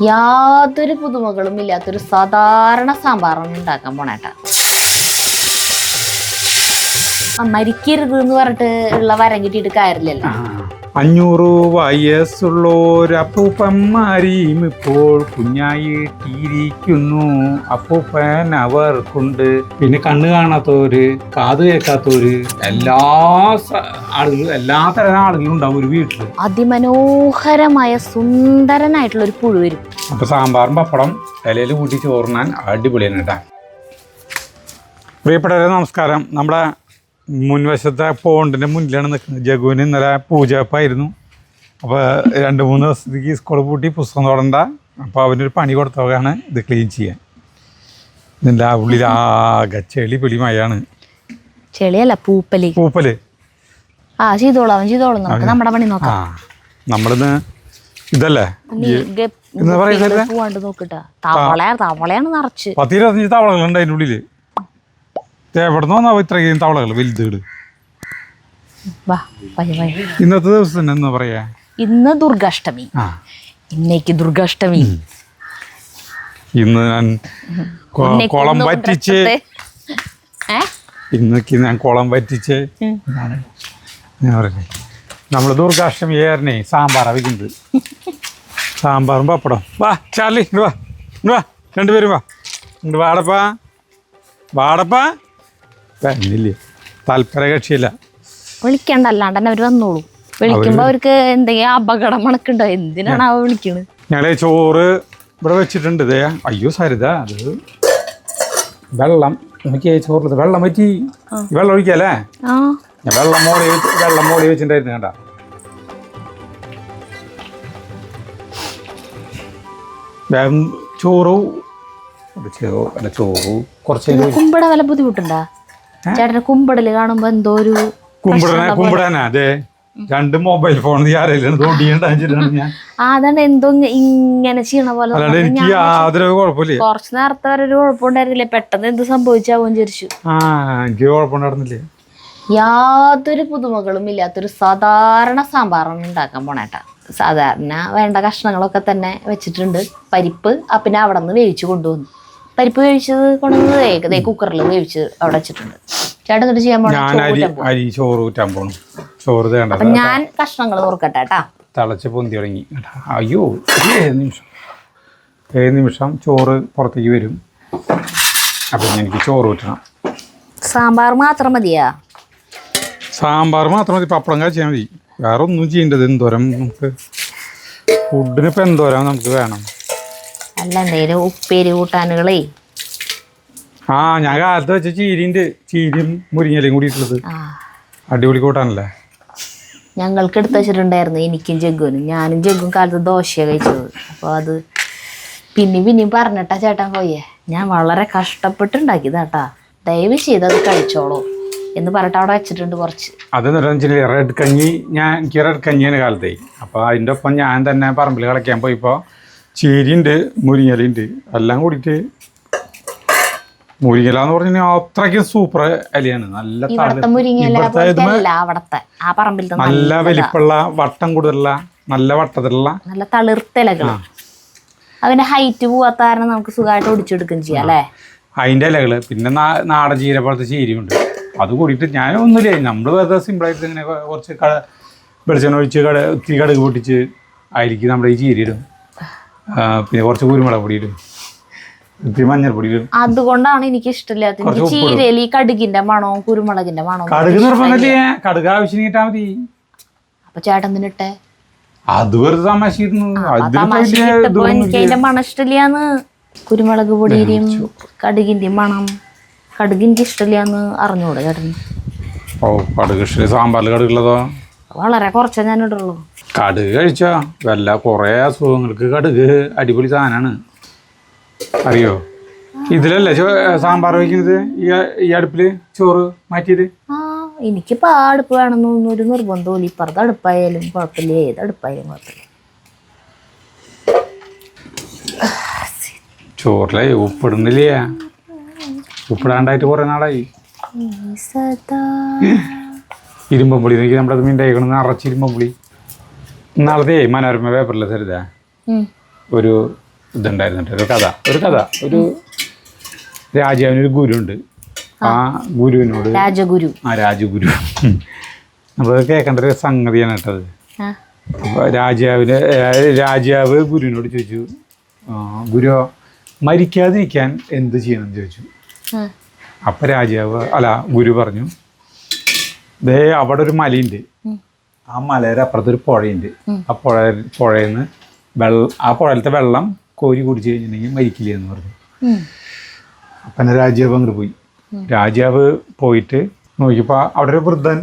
യാതൊരു പുതുമകളും ഇല്ലാത്തൊരു സാധാരണ സാമ്പാറാണ് ഉണ്ടാക്കാൻ പോണേട്ടാ. മരിക്കരുത് എന്ന് പറഞ്ഞിട്ട് ഉള്ള വരം കിട്ടിയിട്ട് കാര്യമില്ലല്ലോ. 500 വയസ്സുള്ളോരപ്പൂപ്പന്മാരിയും ഇപ്പോൾ കുഞ്ഞായിട്ടിരിക്കുന്നു. അപ്പൂപ്പൻ അവർക്കുണ്ട്. പിന്നെ കണ്ണ് കാണാത്തവര്, കാത് കേൾക്കാത്തവര്, എല്ലാ തരം ആളുകളും ഉണ്ടാവും ഒരു വീട്ടില്. അതിമനോഹരമായ സുന്ദരനായിട്ടുള്ള ഒരു പുഴു വരും. അപ്പൊ സാമ്പാറും പപ്പടം ഇലയിൽ കൂട്ടി ചോറിനാൻ അടിപൊളിയാണ് കേട്ടാ. പ്രിയപ്പെട്ടവരെ നമസ്കാരം. നമ്മുടെ മുൻവശത്തെ പോണ്ടിൻ്റെ മുന്നിലാണ് നിൽക്കുന്നത്. ജഗുവിന് ഇന്നലെ പൂജപ്പായിരുന്നു. അപ്പോൾ 2-3 ദിവസത്തേക്ക് സ്കൂൾ പൂട്ടി പുസ്തകം തൊടണ്ട. അപ്പോൾ അവനൊരു പണി കൊടുത്തവരാണ് ഇത് ക്ലീൻ ചെയ്യാൻ. ഇതിൻ്റെ ഉള്ളിലാകെ ചെളി മഴയാണ്. ചെളിയല്ല, പൂപ്പല്. ചെയ്തോളാം നമുക്ക് നമ്മുടെ പണി നോക്കാം. നമ്മളിന്ന് ഇതല്ലേ എന്താ പറയുന്നത്, തവളയാണ് നിറച്ച്. 10-25 തവളകളുണ്ട് അതിൻ്റെ ഉള്ളിൽ. എവിടുന്ന് വന്നാ ഇത്രയും തവളകൾ വലുതുകൾ? ഇന്നത്തെ ദിവസം എന്താ പറയാ? ഇന്ന് ദുർഗാഷ്ടമി. ഇന്നേക്ക് ദുർഗാഷ്ടമി. ഇന്ന് ഞാൻ കുളം പറ്റിച്ച് ഞാൻ പറയേ, നമ്മള് ദുർഗാഷ്ടമി ആയിരുന്നേ സാമ്പാറാ വയ്ക്കുന്നത്. സാമ്പാറും പപ്പടം. വാ ചാർലി, വാ 2 പേരും വാടപ്പാ തന്നില്ലേ, താല്പര്യ കക്ഷിയില്ല. വിളിക്കണ്ട, അല്ലാണ്ട് തന്നെ അവര് വന്നോളൂ. വിളിക്കുമ്പോ അവർക്ക് എന്തെങ്കിലും അപകടം മണക്കുണ്ടോ? എന്തിനാണ് അവ വിളിക്കണത്? ഞങ്ങളെ ചോറ് ഇവിടെ വെച്ചിട്ടുണ്ട്. ഇതേ അയ്യോ സരിത, അത് വെള്ളം എനിക്ക് ചോറിൽ വെള്ളം പറ്റി. വെള്ളം ഒഴിക്കല്ലേ? ഞാൻ വെള്ളം മോളി വെച്ചിട്ടുണ്ടായിരുന്നു. കേട്ടാ, ചോറ് കുറച്ച് കുമ്പട വല്ല ബുദ്ധിമുട്ടുണ്ടാ ചേട്ടന്? കുമ്പടല് കാണുമ്പോ എന്തോ ഒരു കുമ്പിടാനാ. അതെ, 2 മൊബൈൽ ഫോൺ അതാണ് എന്തോ ഇങ്ങനെ ചെയ്യണ പോലെ. എനിക്ക് യാതൊരു കുഴപ്പമില്ല. കുറച്ച് നേരത്തെ വരെ ഒരു കുഴപ്പമുണ്ടായിരുന്നില്ലേ, പെട്ടെന്ന് എന്ത് സംഭവിച്ചാവും വിചാരിച്ചു. എനിക്ക് കുഴപ്പമുണ്ടായിരുന്നില്ലേ. യാതൊരു പുതുമകളും ഇല്ലാത്തൊരു സാധാരണ സാമ്പാറാണ് ഉണ്ടാക്കാൻ പോണേട്ടാ. സാധാരണ വേണ്ട കഷ്ണങ്ങളൊക്കെ തന്നെ വെച്ചിട്ടുണ്ട്. പരിപ്പ് പിന്നെ അവിടെ നിന്ന് വേവിച്ച് കൊണ്ടുവന്നു. പരിപ്പ് വേവിച്ചത് കൊണ്ടുവന്നത് കുക്കറിൽ വേവിച്ച് അവിടെ വെച്ചിട്ടുണ്ട്. ചേട്ടൻ എന്നിട്ട് ചെയ്യാൻ പോണ അപ്പൊ ഞാൻ കഷ്ണങ്ങൾ നോക്കട്ടെ കേട്ടാ. തിളച്ച് പൊന്തി തുടങ്ങി. അയ്യോ, 7 നിമിഷം ചോറ് പുറത്തേക്ക് വരും. അപ്പൊ എനിക്ക് ചോറ് ഊറ്റണം. സാമ്പാർ മാത്രം മതിയാ? സാമ്പാർ മാത്രം മതി, പപ്പടം കാച്ചാൽ മതി. വേറെ ഒന്നും ചെയ്യേണ്ടത്. എന്തോരം നമുക്ക് ഫുഡിനിപ്പോൾ എന്തോരം നമുക്ക് വേണം. അല്ല, എന്തേലും ഉപ്പേരി കൂട്ടാനുകളേ. ഞാൻ കാലത്ത് വെച്ച ചീരിയും മുരിങ്ങയിലയും കൂടിയിട്ടുള്ളത് അടിപൊളി കൂട്ടാനല്ലേ. ഞങ്ങൾക്ക് എടുത്ത് വെച്ചിട്ടുണ്ടായിരുന്നു, എനിക്കും ജഗ്ഗുവിനും. ഞാനും ജഗ്ഗും കാലത്ത് ദോശയാണ് കഴിച്ചത്. അപ്പോൾ അത് പിന്നെയും പറഞ്ഞിട്ടാ ചേട്ടൻ പോയേ. ഞാൻ വളരെ കഷ്ടപ്പെട്ടുണ്ടാക്കിയതാട്ടാ, ദയവ് ചെയ്തത് കഴിച്ചോളൂ എന്ന് പറഞ്ഞിട്ട് അവിടെ വെച്ചിട്ടുണ്ട് കുറച്ച്. അതെന്ന് വെച്ചാൽ റെഡ് കഞ്ഞി, എനിക്ക് റെഡ് കഞ്ഞിയാണ് കാലത്തേ. അപ്പോൾ അതിൻ്റെ ഒപ്പം ഞാൻ തന്നെ പറമ്പിൽ കളിക്കാൻ പോയപ്പോൾ ചീരിയുണ്ട്, മുരിങ്ങലുണ്ട്, എല്ലാം കൂടിയിട്ട്. മുരിങ്ങല എന്ന് പറഞ്ഞാൽ അത്രയ്ക്കും സൂപ്പർ ഇലയാണ്. നല്ല നല്ല വലിപ്പമുള്ള, വട്ടം കൂടുതലുള്ള, നല്ല വട്ടത്തിലുള്ള, നല്ല തളിർത്ത ഇലകൾ. അതിന്റെ ഹൈറ്റ് പോവാത്ത കാരണം നമുക്ക് സുഖമായിട്ട് ഒടിച്ചെടുക്കുകയും ചെയ്യാം അല്ലേ. അതിൻ്റെ ഇലകൾ. പിന്നെ നാടൻ ചീര പോലത്തെ ചീരയുണ്ട്. അത് കൂടിയിട്ട് ഞാൻ ഒന്നുമില്ല, നമ്മൾ വെറുതെ സിമ്പിളായിട്ട് ഇങ്ങനെ കുറച്ച് വെളിച്ചെണ്ണ ഒഴിച്ച് ഇത്തിരി കടുക് പൊട്ടിച്ച് അതിലേക്ക് നമ്മുടെ ഈ ചീര ഇടും. പിന്നെ കുറച്ച് കുരുമുളക് പൊടി ഇടും, ഇത്തിരി മഞ്ഞൾപ്പൊടി ഇടും. അതുകൊണ്ടാണ് എനിക്ക് ഇഷ്ടമില്ലാത്ത ചീരയിൽ ഈ കടുകിന്റെ മണവും കുരുമുളകിന്റെ മണവും. കടുക് നിർബന്ധമില്ലേ, കടുക് ആവശ്യം കിട്ടാൽ മതി. അപ്പൊ ചേട്ടൻ തിന്നിട്ടെ. അത് വെറുതെ തമാശയിരുന്നു. എനിക്ക് അതിന്റെ മണം ഇഷ്ടമില്ലാന്ന്. കുരുമുളക് പൊടിയുടെയും കടുകിന്റെയും മണം, കടുക് എനിക്ക് ഇഷ്ടമില്ലാന്ന് അറിഞ്ഞൂടെ ചേട്ടൻ? കടുക് ഇഷ്ടം. സാമ്പാറിൽ കടുകുള്ളതോ? വളരെ കുറച്ചേ ഞാൻ ഇടുള്ളൂ. കടുക് കഴിച്ചോ വല്ല കുറേ അസുഖങ്ങൾക്ക് കടുക് അടിപൊളി സാധനമാണ്, അറിയോ? ഇതിലല്ലേ സാമ്പാർ വയ്ക്കുന്നത്? ഈ അടുപ്പില് ചോറ് മാറ്റിയത്? എനിക്കിപ്പോ ആ അടുപ്പ് വേണമെന്നൊന്നും ഒരു നിർബന്ധമില്ല. ഇപ്പുറത്തെ അടുപ്പായാലും കുഴപ്പമില്ല, ഏത് അടുപ്പായാലും കുഴപ്പമില്ല. ചോറിലെ ഉപ്പിടുന്നില്ലേ? ഉപ്പിടാണ്ടായിട്ട് കുറെ നാളായി. ഇരുമ്പുളി നോക്കി നമ്മുടെ മീൻണ്ടായിക്കണം, നിറച്ച് ഇരുമ്പുളി. നാളത്തെ മനോരമ പേപ്പറിലെ സരിത ഒരു ഇതുണ്ടായിരുന്നു ഒരു കഥ ഒരു രാജാവിനൊരു ഗുരുണ്ട്. ആ ഗുരുവിനോട് രാജഗുരു നമ്മൾ കേൾക്കേണ്ട ഒരു സംഗതിയാണ് കേട്ടത്. അപ്പോൾ രാജാവ് ഗുരുവിനോട് ചോദിച്ചു, ഗുരു മരിക്കാതിരിക്കാൻ എന്ത് ചെയ്യണമെന്ന് ചോദിച്ചു. അപ്പം ഗുരു പറഞ്ഞു, ദേ അവിടെ ഒരു മലയുണ്ട്, ആ മലയുടെ അപ്പുറത്തൊരു പുഴയുണ്ട്, ആ പുഴയിൽ നിന്ന് ആ പുഴയിലത്തെ വെള്ളം കോരി കുടിച്ചു കഴിഞ്ഞിട്ടുണ്ടെങ്കിൽ മരിക്കില്ല എന്ന് പറഞ്ഞു. അപ്പം രാജാവ് അങ്ങോട്ട് പോയി. രാജാവ് പോയിട്ട് നോക്കിയപ്പോൾ അവിടെ ഒരു വൃദ്ധൻ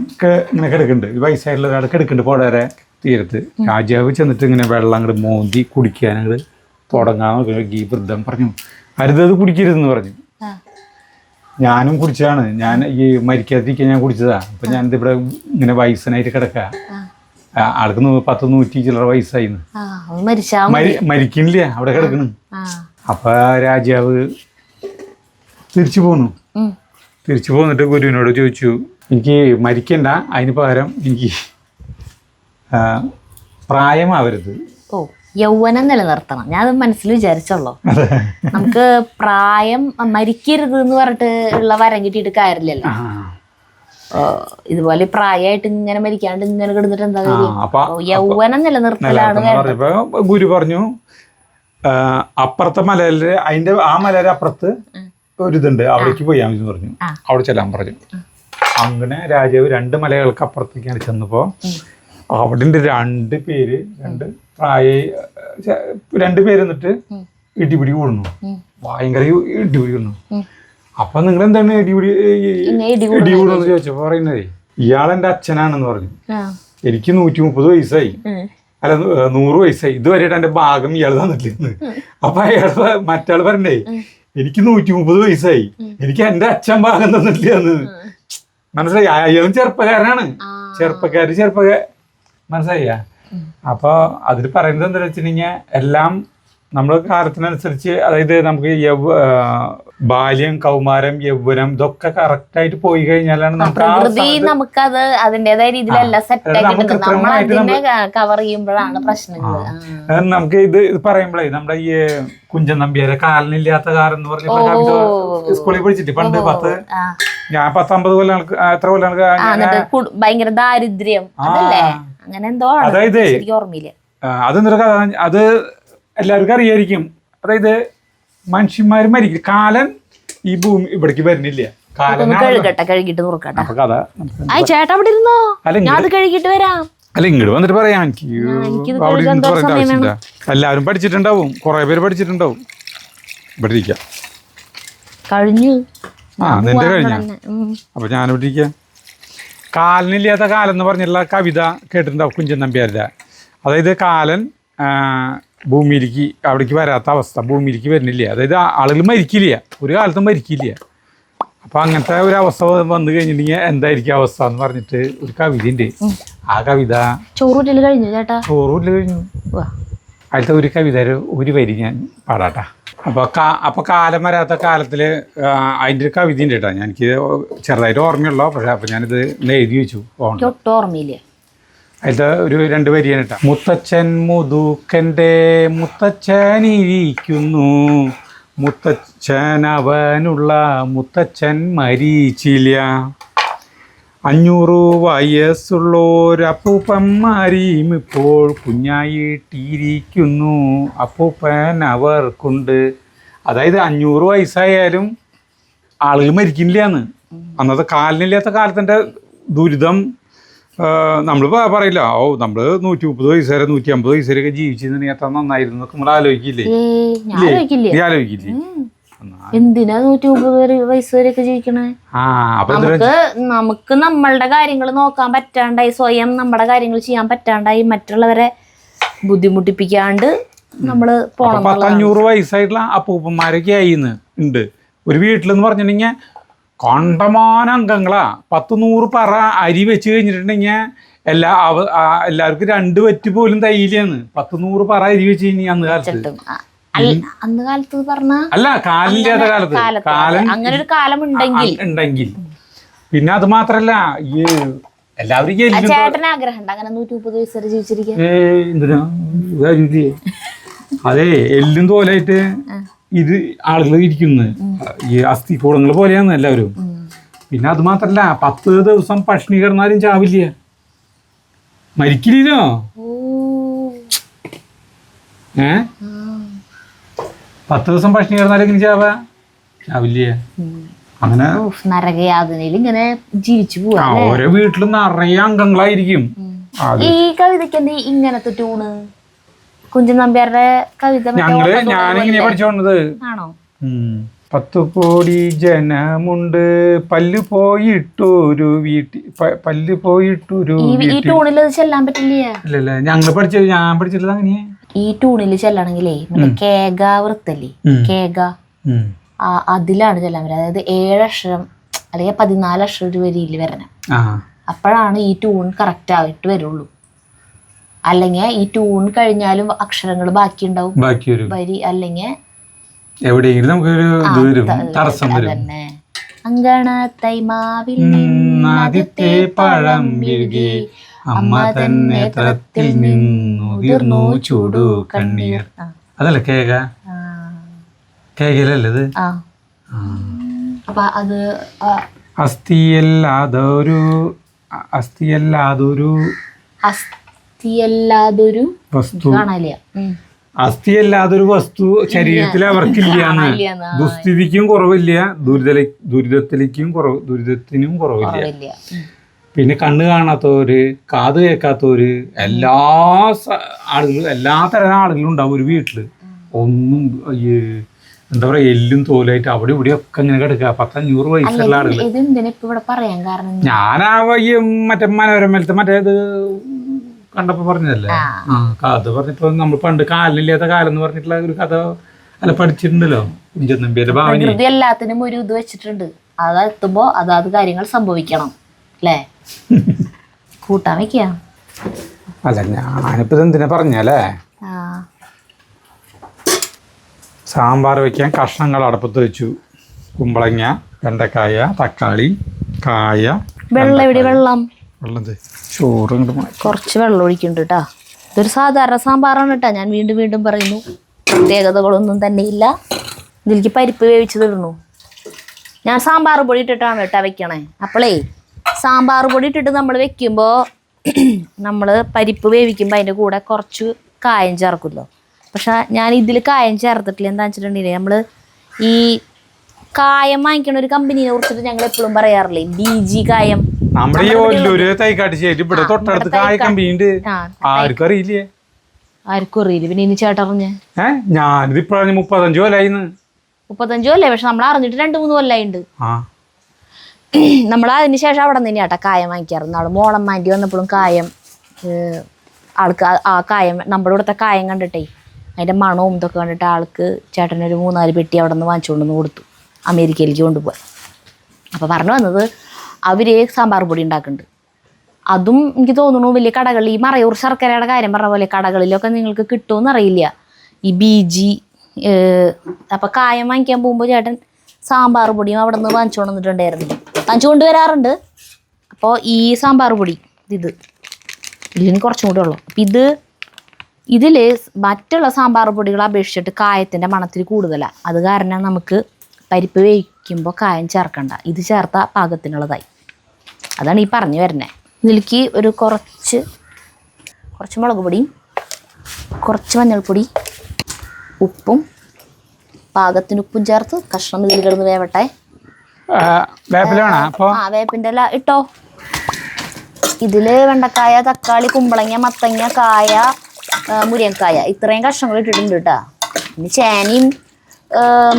ഇങ്ങനെ കിടക്കുന്നുണ്ട്, ഈ വയസ്സായിട്ടുള്ള ഒരാൾ കിടക്കുന്നുണ്ട് പുഴയുടെ തീരത്ത്. രാജാവ് ചെന്നിട്ട് ഇങ്ങനെ വെള്ളം അങ്ങോട്ട് മോന്തി കുടിക്കാൻ അങ്ങോട്ട് തുടങ്ങാൻ നോക്കി. ഈ വൃദ്ധൻ പറഞ്ഞു, അരുതത് കുടിക്കരുതെന്ന് പറഞ്ഞു. ഞാനും കുടിച്ചതാണ്, ഞാൻ ഈ മരിക്കാതിരിക്കാൻ ഞാൻ കുടിച്ചതാ. അപ്പം ഞാനിതിവിടെ ഇങ്ങനെ വയസ്സനായിട്ട് കിടക്കുക, ആൾക്ക് 100 ചില്ലറ വയസ്സായിന്ന്, മരിക്കണില്ല, അവിടെ കിടക്കണ്. അപ്പൊ രാജാവ് തിരിച്ചു പോന്നിട്ട് ഗുരുവിനോട് ചോദിച്ചു, എനിക്ക് മരിക്കണ്ട, അതിന് പകരം എനിക്ക് പ്രായമാവരുത്, യൗവനം നിലനിർത്തണം. ഞാൻ അത് മനസ്സിൽ വിചാരിച്ചോളൂ. നമുക്ക് പ്രായം മരിക്കരുത് എന്ന് പറഞ്ഞിട്ട് ഉള്ള വരം കിട്ടിയിട്ട് കാര്യമില്ലല്ലോ. ഇതുപോലെ പ്രായമായിട്ട് ഇങ്ങനെ മരിക്കാണ്ട് ഇങ്ങനെ കിടന്നിട്ട് എന്താ കാര്യം? യൗവനം നിലനിർത്തലാണ്. ഗുരു പറഞ്ഞു, അപ്പുറത്തെ മലയില് ആ മലയുടെ അപ്പുറത്ത് ഒരിതുണ്ട്, അവിടേക്ക് പോയാൽ മതി പറഞ്ഞു. അവിടെ ചെല്ലാൻ പറഞ്ഞു. അങ്ങനെ രാജാവ് 2 മലകൾക്ക് അപ്പുറത്തേക്കാണ് ചെന്നപ്പോ അവിടെ 2 പേര് എന്നിട്ട് ഇടിപിടി കൂടുന്നു, ഭയങ്കര ഇടിപിടി കൂടുന്നു. അപ്പൊ നിങ്ങൾ എന്താണ് ഇടി കൂടുന്നു ചോദിച്ചപ്പോ പറയുന്നതേ, ഇയാളെന്റെ അച്ഛനാണെന്ന് പറഞ്ഞു. എനിക്ക് 130 വയസ്സായി, അല്ല 100 വയസ്സായി, ഇതുവരെയായിട്ട് എന്റെ ഭാഗം ഇയാൾ തന്നിട്ടില്ലെന്ന്. അപ്പൊ മറ്റാൾ പറഞ്ഞേ, എനിക്ക് 130 വയസ്സായി, എനിക്ക് എന്റെ അച്ഛൻ ഭാഗം തന്നിട്ടില്ലെന്ന്. മനസ്സിലായി? അയാളും ചെറുപ്പക്കാരനാണ്, ചെറുപ്പക്കാർ മനസ്സിലായ. അപ്പൊ അതിൽ പറയുന്നത് എന്താ വെച്ചിട്ടുണ്ടെങ്കിൽ എല്ലാം നമ്മൾ കാലത്തിനനുസരിച്ച്, അതായത് നമുക്ക് ബാല്യം, കൗമാരം, യൗവനം ഇതൊക്കെ കറക്റ്റ് ആയിട്ട് പോയി കഴിഞ്ഞാലാണ് നമുക്കത് അതിന്റേതായ രീതിയിലല്ല സെറ്റ് കവർ ചെയ്യുമ്പോഴാണ് പ്രശ്നങ്ങൾ. നമുക്ക് ഇത് പറയുമ്പോഴേ നമ്മുടെ ഈ കുഞ്ചൻ നമ്പ്യാരെ കാലനില്ലാത്ത കാലം എന്ന് പറഞ്ഞ സ്കൂളിൽ പഠിച്ചിട്ട് പണ്ട് ഞാൻ 10-50 കൊല്ലം എത്ര കൊല്ലം ഭയങ്കര ദാരിദ്ര്യം അങ്ങനെ എന്തോ അതായത് ഓർമ്മയില്ല. അതെന്തൊരു കഥ, അത് എല്ലാവർക്കും അറിയായിരിക്കും. അതായത് മനുഷ്യന്മാര് മരിക്കും, കാലൻ ഈ ഭൂമി ഇവിടേക്ക് വരുന്നില്ല. കഴുകിട്ട് ചേട്ടാ അവിടെ ഇരുന്നോ, അത് കഴുകിട്ട് വരാം. അല്ല ഇങ്ങോട്ട് വന്നിട്ട് പറയാം, എനിക്ക് എല്ലാവരും പഠിച്ചിട്ടുണ്ടാവും, കുറെ പേര് പഠിച്ചിട്ടുണ്ടാവും. ഇവിടെ ഇരിക്കാം കഴിഞ്ഞു. നിന്റെ കഴിഞ്ഞ. അപ്പൊ ഞാനിവിടെ ഇരിക്കാം. കാലനില്ലാത്ത കാലം എന്ന് പറഞ്ഞുള്ള കവിത കേട്ടിട്ടുണ്ടാവും കുഞ്ചൻ നമ്പ്യാരുടെ. അതായത് കാലൻ ഭൂമിയിലേക്ക് അവിടേക്ക് വരാത്ത അവസ്ഥ, ഭൂമിയിലേക്ക് വരുന്നില്ല, അതായത് ആളുകൾ മരിക്കില്ല, ഒരു കാലത്തും മരിക്കില്ല. അപ്പം അങ്ങനത്തെ ഒരു അവസ്ഥ വന്നു കഴിഞ്ഞിട്ടുണ്ടെങ്കിൽ എന്തായിരിക്കും അവസ്ഥ എന്ന് പറഞ്ഞിട്ട് ഒരു കവിത ഉണ്ട്. ആ കവിത ചോറൂറ്റല് കഴിഞ്ഞു ചേട്ടാ, ചോറൂറ്റല് കഴിഞ്ഞു. അതിലത്തെ ഒരു കവിത ഒരു വരി ഞാൻ പാടാട്ടാ. അപ്പോൾ കാലം വരാത്ത കാലത്തിൽ അതിൻ്റെ ഒരു കവിത ഉണ്ട് കേട്ടോ. എനിക്ക് ചെറുതായിട്ട് ഓർമ്മയുള്ളൂ, പക്ഷേ അപ്പം ഞാനിത് എഴുതി വെച്ചു, ഓർമ്മയില്ല. അതിലത്തെ ഒരു 2 വരിയാണ് കേട്ടോ. മുത്തച്ഛൻ മുതുക്കൻ്റെ മുത്തച്ഛനിരിക്കുന്നു, മുത്തച്ഛൻ അവനുള്ള മുത്തച്ഛൻ മരിച്ചില്ല, 500 വയസ്സുള്ളോരപ്പൂപ്പന്മാരെയും ഇപ്പോൾ കുഞ്ഞായിട്ടിരിക്കുന്നു, അപ്പൂപ്പൻ അവർക്കുണ്ട്. അതായത് 500 വയസ്സായാലും ആളുകൾ മരിക്കില്ലാന്ന്. അന്നത്തെ കാലിനില്ലാത്ത കാലത്തിൻ്റെ ദുരിതം നമ്മൾ പറയില്ല, നമ്മൾ 130 വയസ്സ് വരെ 150 വയസ്സ് വരെയൊക്കെ ജീവിച്ചിരുന്നെങ്കിൽ എത്ര നന്നായിരുന്നു എന്നൊക്കെ നമ്മൾ ആലോചിക്കില്ലേ? ആലോചിക്കില്ലേ? എന്തിനാ 130 വയസ്സ് വരെയൊക്കെ ജീവിക്കണേ? നമുക്ക് നമ്മളുടെ കാര്യങ്ങൾ നോക്കാൻ പറ്റാണ്ടായി, സ്വയം നമ്മുടെ കാര്യങ്ങൾ ചെയ്യാൻ പറ്റാണ്ടായി, മറ്റുള്ളവരെ ബുദ്ധിമുട്ടിപ്പിക്കാണ്ട് നമ്മള് പോണം. 500 വയസ്സായിട്ടുള്ള അപ്പൂപ്പന്മാരൊക്കെ ആയിന്ന് ഉണ്ട് ഒരു വീട്ടിലെന്ന് പറഞ്ഞിട്ടുണ്ടെങ്കിൽ. കണ്ടമാന അംഗങ്ങളാ, 10-100 പറ അരി വെച്ച് കഴിഞ്ഞിട്ടുണ്ടെങ്കിൽ എല്ലാവർക്കും 2 വറ്റ് പോലും തയ്യില്ലെന്ന്. 10-100 പറ അരി വെച്ച് കഴിഞ്ഞാൽ അന്ന് കാലത്ത് അല്ല, കാലില്ലാത്ത കാലത്ത് അങ്ങനെ ഒരു കാലം ഉണ്ടെങ്കിൽ പിന്നെ അത് മാത്രല്ല ഈ എല്ലാവരും ചേട്ടന് ആഗ്രഹം അങ്ങനെ 130 വയസ്സ് വരെ ജീവിച്ചിരിക്കാൻ. അതെ എല്ലും തോലായിട്ട് ഇത് ആളുകൾ ഇരിക്കുന്നത് ഈ അസ്ഥികൂടങ്ങൾ പോലെയാണ് എല്ലാവരും. പിന്നെ അത് മാത്രല്ല 10 ദിവസം പട്ടിണി കിടന്നാലും ചാവില്ല, മരിക്കില്ലല്ലോ. 10 ദിവസം പട്ടിണി കിടന്നാലും എങ്ങനെ ചാവില്ല. അങ്ങനെ നരകയാതനയിൽ ഇങ്ങനെ ജീവിച്ചു പോവാ. ഓരോ വീട്ടിലും നിറയെ അംഗങ്ങളായിരിക്കും. ഈ കവിതയ്ക്ക് എന്ത് ഇങ്ങനത്തെ ട്യൂണ്? കുഞ്ചൻ നമ്പ്യാരുടെ കവിത ഞാനിങ്ങനെ പഠിച്ചോണ്ടത്. ആണോ? 10 കോടി ജനമുണ്ട് പല്ല് പോയിട്ടൊരു ഈ ട്യൂണിൽ ചെല്ലാൻ പറ്റില്ല. ഇല്ലല്ല ഞാൻ പഠിച്ചിട്ടുള്ളത് അങ്ങനെയാ. ഈ ട്യൂണിൽ ചെല്ലണമെങ്കിലേ മറ്റേ കേഗ വൃത്തല്ലേ, കേഗ അതിലാണ് ചെല്ലാൻ പറ്റുക. അതായത് 7 അക്ഷരം അല്ലെങ്കിൽ 14 അക്ഷരം ഒരു വരിയിൽ വരണം. അപ്പോഴാണ് ഈ ട്യൂൺ കറക്റ്റ് ആയിട്ട് വരുള്ളൂ. അല്ലെങ്കിൽ ഈ ട്യൂൺ കഴിഞ്ഞാലും അക്ഷരങ്ങൾ ബാക്കി ഉണ്ടാവും, വരി അല്ലെങ്കിൽ എവിടെയെങ്കിലും നമുക്കൊരു തടസ്സം വരും. അങ്കണത്തൈമാവിൽ ആദ്യത്തെ പഴം വീഴുകി അമ്മ തന്നെ നേത്രത്തിൽ നിന്നുതിർന്നു ചൂടു കണ്ണീർ. അതല്ലേ കേകലല്ലത്. അപ്പൊ അത് അസ്ഥിയല്ലാതൊരു വസ്തു അസ്ഥിയല്ലാതൊരു വസ്തു ശരീരത്തിൽ അവർക്കില്ലാന്ന്. ദുസ്ഥിതിക്കും കുറവില്ല, ദുരിതത്തിനും കുറവില്ല. പിന്നെ കണ്ണ് കാണാത്തവര്, കാത് കേൾക്കാത്തവര്, എല്ലാ തരം ആളുകളും ഉണ്ടാവും ഒരു വീട്ടില്. ഒന്നും എന്താ പറയാ എല്ലും തോലായിട്ട് അവിടെ ഇവിടെ ഒക്കെ ഇങ്ങനെ കിടക്കുക. 100-500 വയസ്സുള്ള ആളുകൾ. ഞാനാ മറ്റേ മനോരമയിലത്തെ മറ്റേത് കണ്ടപ്പോ പറഞ്ഞതല്ലേ. കഥ പറഞ്ഞപ്പോ നമ്മൾ പണ്ട് കാലില്ലാത്ത കാലം എന്ന് പറഞ്ഞിട്ടുള്ള ഒരു കഥ അല്ല പഠിച്ചിട്ടുണ്ടല്ലോ. കുഞ്ചൻ നമ്പ്യാരുടെ ഭാവന എല്ലാത്തിനും ഒരു ഇത് വെച്ചിട്ടുണ്ട്. അതെത്തുമ്പോ അതാത് കാര്യങ്ങൾ സംഭവിക്കണം അല്ലേ? കൂട്ടാൻ വെക്ക. അല്ല ഞാനിപ്പോ എന്തിനാ പറഞ്ഞല്ലേ, സാമ്പാർ വെക്കാൻ കഷ്ണങ്ങൾ അടുപ്പത്ത് വെച്ചു. കുമ്പളങ്ങ, വെണ്ടക്കായ, തക്കാളി, കായ. വെള്ളം എവിടെ? വെള്ളം ചോറ് കുറച്ച് വെള്ളം ഒഴിക്കുന്നുണ്ട് കേട്ടാ. ഇതൊരു സാധാരണ സാമ്പാറാണ് കേട്ടാ. ഞാൻ വീണ്ടും പറയുന്നു, പ്രത്യേകതകളൊന്നും തന്നെ ഇല്ല. ഇതിലേക്ക് പരിപ്പ് വേവിച്ചതിടുന്നു. ഞാൻ സാമ്പാർ പൊടി ഇട്ടിട്ടാണ് കേട്ടാ വെക്കണേ. അപ്പോളേ സാമ്പാർ പൊടി ഇട്ടിട്ട് നമ്മൾ വെക്കുമ്പോൾ നമ്മൾ പരിപ്പ് വേവിക്കുമ്പോൾ അതിൻ്റെ കൂടെ കുറച്ച് കായം ചേർക്കുമല്ലോ. പക്ഷെ ഞാൻ ഇതിൽ കായം ചേർത്തിട്ടില്ല. എന്താ വെച്ചിട്ടുണ്ടെങ്കിൽ നമ്മൾ ഈ കായം വാങ്ങിക്കണ ഒരു കമ്പനിയെ കുറിച്ചിട്ട് ഞങ്ങൾ എപ്പോഴും പറയാറില്ലേ, BG കായം. നമ്മുടെ ഈ ഒല്ലൂര് തൈക്കാട്ടുശ്ശേരി ഇവിടെ തൊട്ടടുത്ത് കായ കമ്പനി ആർക്കും അറിയില്ലേ? ആർക്കും അറിയില്ല. പിന്നെ ഇനി ചേട്ടറിഞ്ഞ് ഞാനിത് ഇപ്പഴാണ് 35 കൊല്ലായിന്ന്. 35 കൊല്ലേ? പക്ഷെ നമ്മൾ അറിഞ്ഞിട്ട് 2-3 കൊല്ലായിണ്ട്. നമ്മൾ അതിന് ശേഷം അവിടെ നിന്ന് തന്നെയാട്ടാ കായം വാങ്ങിക്കാറ്. നാളെ മോളമ്മാൻ്റെ വന്നപ്പോഴും കായം ആൾക്ക് ആ കായം നമ്മുടെ ഇവിടുത്തെ കായം കണ്ടിട്ടേ അതിൻ്റെ മണവും ഇതൊക്കെ കണ്ടിട്ട് ആൾക്ക് ചേട്ടനൊരു 3-4 പെട്ടി അവിടെ നിന്ന് വാങ്ങിച്ചുകൊണ്ടുവന്ന് കൊടുത്തു, അമേരിക്കയിലേക്ക് കൊണ്ടുപോയി. അപ്പോൾ പറഞ്ഞു വന്നത് അവർ സാമ്പാർ പൊടി ഉണ്ടാക്കുന്നുണ്ട്. അതും എനിക്ക് തോന്നുന്നു വലിയ കടകളിൽ ഈ മറയൂർ ശർക്കരയുടെ കാര്യം പറഞ്ഞ പോലെ കടകളിലൊക്കെ നിങ്ങൾക്ക് കിട്ടുമെന്ന് അറിയില്ല ഈ BG. അപ്പോൾ കായം വാങ്ങിക്കാൻ പോകുമ്പോൾ ചേട്ടൻ സാമ്പാർ പൊടിയും അവിടെ നിന്ന് വാങ്ങിച്ചു കൊണ്ടുവരാറുണ്ട്. അപ്പോൾ ഈ സാമ്പാർ പൊടി ഇതിന് കുറച്ചും കൂടെ ഉള്ളു. അപ്പം ഇതിൽ മറ്റുള്ള സാമ്പാർ പൊടികളെ അപേക്ഷിച്ചിട്ട് കായത്തിൻ്റെ മണത്തിൽ കൂടുതലാണ്. അത് കാരണം നമുക്ക് പരിപ്പ് വേവിക്കുമ്പോൾ കായം ചേർക്കണ്ട, ഇത് ചേർത്താൽ പാകത്തിനുള്ളതായി. അതാണ് ഈ പറഞ്ഞു വരുന്നത്. ഇതിലേക്ക് ഒരു കുറച്ച് മുളക് പൊടിയും കുറച്ച് മഞ്ഞൾപ്പൊടി, ഉപ്പും പാകത്തിന് ഉപ്പും ചേർത്ത് കഷ്ണം ഇതിൽ കിടന്ന് വേവട്ടെ. വേപ്പിൻ്റെ ഇല ഇട്ടോ. ഇതിൽ വെണ്ടക്കായ, തക്കാളി, കുമ്പളങ്ങ, മത്തങ്ങ, കായ, മുരിങ്ങക്കായ ഇത്രയും കഷ്ണങ്ങൾ ഇട്ടിട്ടുണ്ട് കേട്ടോ. പിന്നെ ചേനയും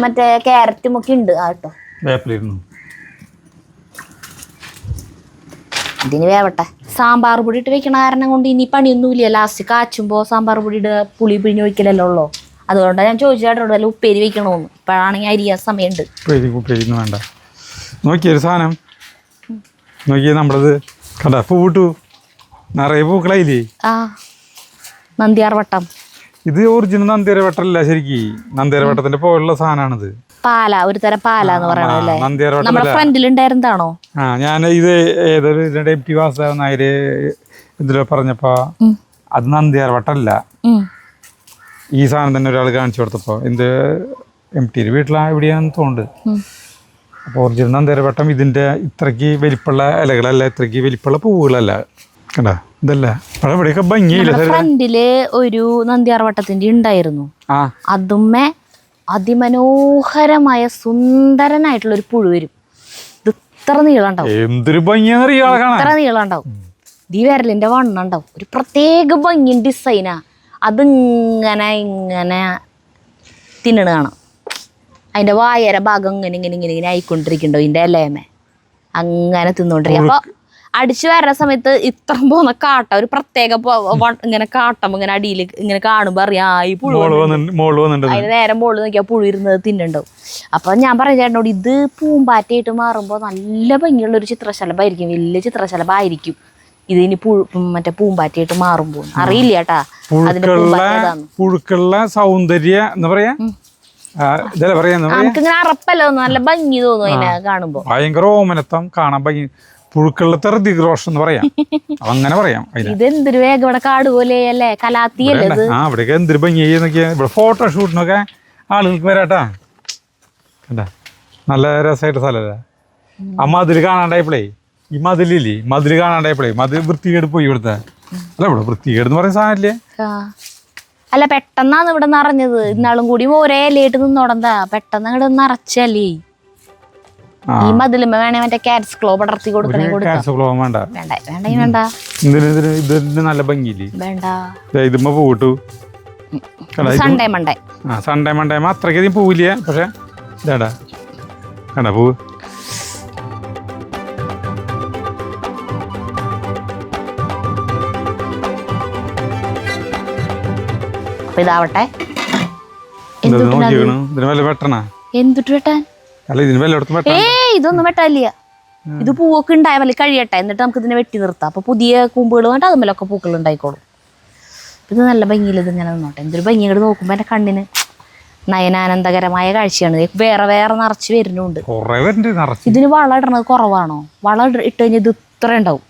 മറ്റേ ക്യാരറ്റും ഒക്കെ ഉണ്ട് കേട്ടോ. ഇതിന് വേവട്ടെ. സാമ്പാർ പൊടി ഇട്ട് വെക്കണ കാരണം കൊണ്ട് ഇനി പണിയൊന്നുമില്ല. ലാസ്റ്റ് കാച്ചുമ്പോൾ സാമ്പാർ പൊടിയുടെ പുളി പിഴിഞ്ഞ് വയ്ക്കലല്ലോ ഉള്ളൂ. അതുകൊണ്ടാണ് ഞാൻ ചോദിച്ചാട്ടോ വല്ല ഉപ്പേരി വെക്കണമെന്ന്. ഇപ്പോഴാണെങ്കിൽ അരിയാൻ സമയമുണ്ട്. വേണ്ട നോക്കിയൊരു സാധനം നോക്കിയേ, നമ്മളത് കണ്ട പൂട്ടു നിറയെ പൂക്കളായില്ലേ. നന്ദിയാർവട്ടം. ഇത് ഒറിജിനൽ നന്ദിയാർവട്ടമല്ല, ശരിക്കും നന്ദിയാർവട്ടത്തിന്റെ പോലുള്ള സാധനമാണിത്. പാല, ഒരു തരം പാല എന്ന് പറയണല്ലേ. നമ്മുടെ ഫ്രണ്ടിലുണ്ടായിരുന്നതാണോ? ഞാൻ ഇത് ഏതൊരു MT വാസുദേവൻ നായര് ഇതിൽ പറഞ്ഞപ്പോ അത് നന്ദിയാർവട്ടമല്ല, ഈ സാധനം തന്നെ ഒരാൾ കാണിച്ചു കൊടുത്തപ്പോൾ എന്ത് MTയുടെ വീട്ടിലാ എവിടെയാണെന്ന് തോന്നുന്നുണ്ട്. അപ്പോൾ ഒറിജിനൽ നന്ദേരവട്ടം ഇതിൻ്റെ ഇത്രയ്ക്ക് വലിപ്പമുള്ള ഇലകളല്ല, ഇത്രയ്ക്ക് വലിപ്പമുള്ള പൂവുകളല്ല. കണ്ടാ ഇതല്ല അവിടെ ഇവിടെയൊക്കെ ഭംഗിയില്ല. ഫ്രണ്ടില് ഒരു നന്ദിയാർവട്ടത്തിന്റെ ഉണ്ടായിരുന്നു. അതുമ്മേ അതിമനോഹരമായ സുന്ദരനായിട്ടുള്ള ഒരു പുഴു വരും. ഇത് ഇത്ര നീളം ഉണ്ടാവും, എന്തൊരു ഭംഗിയാണെന്നറിയാം, ഇത്ര നീളം ഉണ്ടാവും, ഈ വിരലിന്റെ വണ്ണം ഉണ്ടാവും. ഒരു പ്രത്യേക ഭംഗി ഡിസൈനാ. അതിങ്ങനെ ഇങ്ങനെ തിന്നണ കാണാം. അതിന്റെ വായര ഭാഗം ഇങ്ങനെ ഇങ്ങനെ ഇങ്ങനെ ഇങ്ങനെ ആയിക്കൊണ്ടിരിക്കണ്ടോ ഇതിന്റെ ഇലയമേ അങ്ങനെ തിന്നോണ്ടിരിക്കും. അപ്പൊ അടിച്ചു വരുന്ന സമയത്ത് ഇത്ര പോകുന്ന കാട്ട ഒരു പ്രത്യേക ഇങ്ങനെ കാട്ടം ഇങ്ങനെ അടിയിൽ ഇങ്ങനെ കാണുമ്പോ അറിയാം ഈ പുഴു. അതിന് നേരം മുകളിൽ നോക്കിയാൽ പുഴു ഇരുന്നത് തിന്നുണ്ടാവും. അപ്പൊ ഞാൻ പറഞ്ഞ ചേട്ടനോട് ഇത് പൂമ്പാറ്റയായിട്ട് മാറുമ്പോ നല്ല ഭംഗിയുള്ള ഒരു ചിത്രശലഭമായിരിക്കും, വലിയ ചിത്രശലഭമായിരിക്കും ഇതിന് മറ്റേ പൂമ്പാറ്റയായിട്ട് മാറുമ്പോ. അറിയില്ല കേട്ടാ അതിന്റെ പുഴുക്കളുള്ള സൗന്ദര്യ എന്താ പറയാ, നമുക്കിങ്ങനെ അറപ്പല്ലോ, നല്ല ഭംഗി തോന്നും അതിനെ കാണുമ്പോ. ഭയങ്കര ഓമനത്വം, കാണാൻ ഭംഗി, പുഴുക്കളുടെ ഋതിക് എന്ന് പറയാം, അങ്ങനെ പറയാം. ഇതെന്തൊരു വേഗം ഇവിടെ കാട് പോലെ അല്ലേ, കലാത്തിയല്ലേ ഇത്. ഇവിടെയൊക്കെ എന്തൊരു ഭംഗിയൊക്കെ ഇവിടെ ഫോട്ടോഷൂട്ടിനൊക്കെ ആളുകൾക്ക് വരാട്ടാ. കണ്ടാ നല്ല രസമായിട്ട് സ്ഥലല്ലേ. ആ മതിൽ കാണാണ്ടായപ്പോഴേ, ഈ മതിലില്ലേ, മതിൽ കാണാണ്ടായപ്പോഴേ മതിൽ വൃത്തികേട് പോയി ഇവിടുത്തെ. അല്ല ഇവിടെ വൃത്തികേട് എന്ന് പറയുന്ന സാധനല്ലേ. അല്ല പെട്ടെന്നാണ് ഇവിടെ നിറഞ്ഞത്. ഇന്നാളും കൂടി ഒരേ ഇലയിട്ട് നിന്നോടന്താ പെട്ടെന്ന് അങ്ങോട്ട് നിറച്ചല്ലേ. ഈ മതിലുമ്പ വേണേ മറ്റേ കാറ്റ്സ് ക്ലോ പടർത്തി കൊടുക്കണേ. വേണ്ട വേണ്ട ഇതിന് നല്ല ഭംഗിയില്ലേ, വേണ്ട. ഇതുമ്പോ പൂട്ടു സൺഡേ മൺഡേ സൺഡേ മൺഡേ അത്രയ്ക്കധികം പൂവില്ല, പക്ഷെ ഇതാടാ കണ്ട പൂവ്. ഇതാവട്ടെ. എന്തുട്ട് വെട്ടാൻ? ഇതൊന്നും വെട്ടാനില്ല. ഇത് പൂവൊക്കെ ഉണ്ടായ മതി കഴിയട്ടെ, എന്നിട്ട് നമുക്ക് ഇതിനെ വെട്ടി നിർത്താം. അപ്പൊ പുതിയ കൂമ്പുകൾ വേണ്ട അതുമല്ലൊക്കെ പൂക്കൾ ഉണ്ടായിക്കോളും. ഇത് നല്ല ഭംഗിയിൽ ഇതിങ്ങനെ നിന്നോട്ടെ. എന്തൊരു ഭംഗി ഇങ്ങോട്ട് നോക്കുമ്പോ എന്റെ കണ്ണിന് നയനാനന്ദകരമായ കാഴ്ചയാണ്. വേറെ വേറെ നിറച്ച് വരുന്നുണ്ട്. ഇതിന് വളം ഇടണത് കുറവാണോ? വളം ഇട്ട് കഴിഞ്ഞാൽ ഇത് ഇത്ര ഉണ്ടാവും.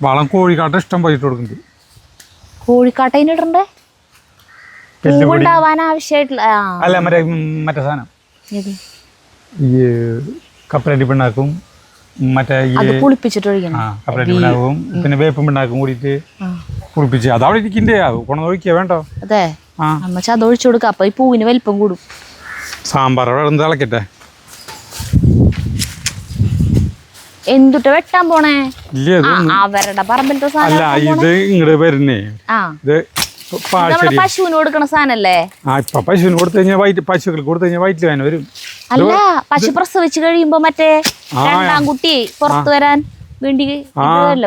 വളം കോഴിക്കാട്ട ഇഷ്ടം പോയിട്ട് കൊടുക്കുന്നുണ്ട്. കോഴിക്കാട്ടതിന് ഇടണ്ടേ? പൂവുണ്ടാവാൻ ആവശ്യമായിട്ടുള്ള മറ്റേ സാധനം ഈ കപ്പലണ്ടി പിണ്ണാക്കും മറ്റേ പുളിപ്പിച്ചിട്ട് ഒഴിക്കണം. കപ്പലണ്ടി പിണ്ണാക്കും പിന്നെ വേപ്പും പിണ്ണാക്കും കൂടിയിട്ട് പുളിപ്പിച്ച് അതവിടെ ഇരിക്കണ്ടേ, കൊണ്ടു ഒഴിക്കുക വേണ്ടോ? അതെ, അമ്മ അത് ഒഴിച്ചു കൊടുക്കാം. അപ്പൊ ഈ പൂവിന് വലിപ്പം കൂടും. സാമ്പാർ അവിടെ എന്ത് തിളക്കട്ടെ. എന്തുട്ട് വെട്ടാൻ പോണേ? അവരുടെ പറമ്പിലത്തെ സാധനം ഇത് ഇങ്ങോട്ട് വരുന്നേ. പശുവിന് കൊടുക്കണ സാധനല്ലേ? പശുവിന് കൊടുത്തു കഴിഞ്ഞാൽ പശുക്കൾക്ക് കൊടുത്തു കഴിഞ്ഞാൽ വയറ്റിൽ വേന വരും. അല്ല, പശു പ്രസവിച്ച് കഴിയുമ്പോ മറ്റേ രണ്ടാം കുട്ടി പുറത്തു വരാൻ വേണ്ടി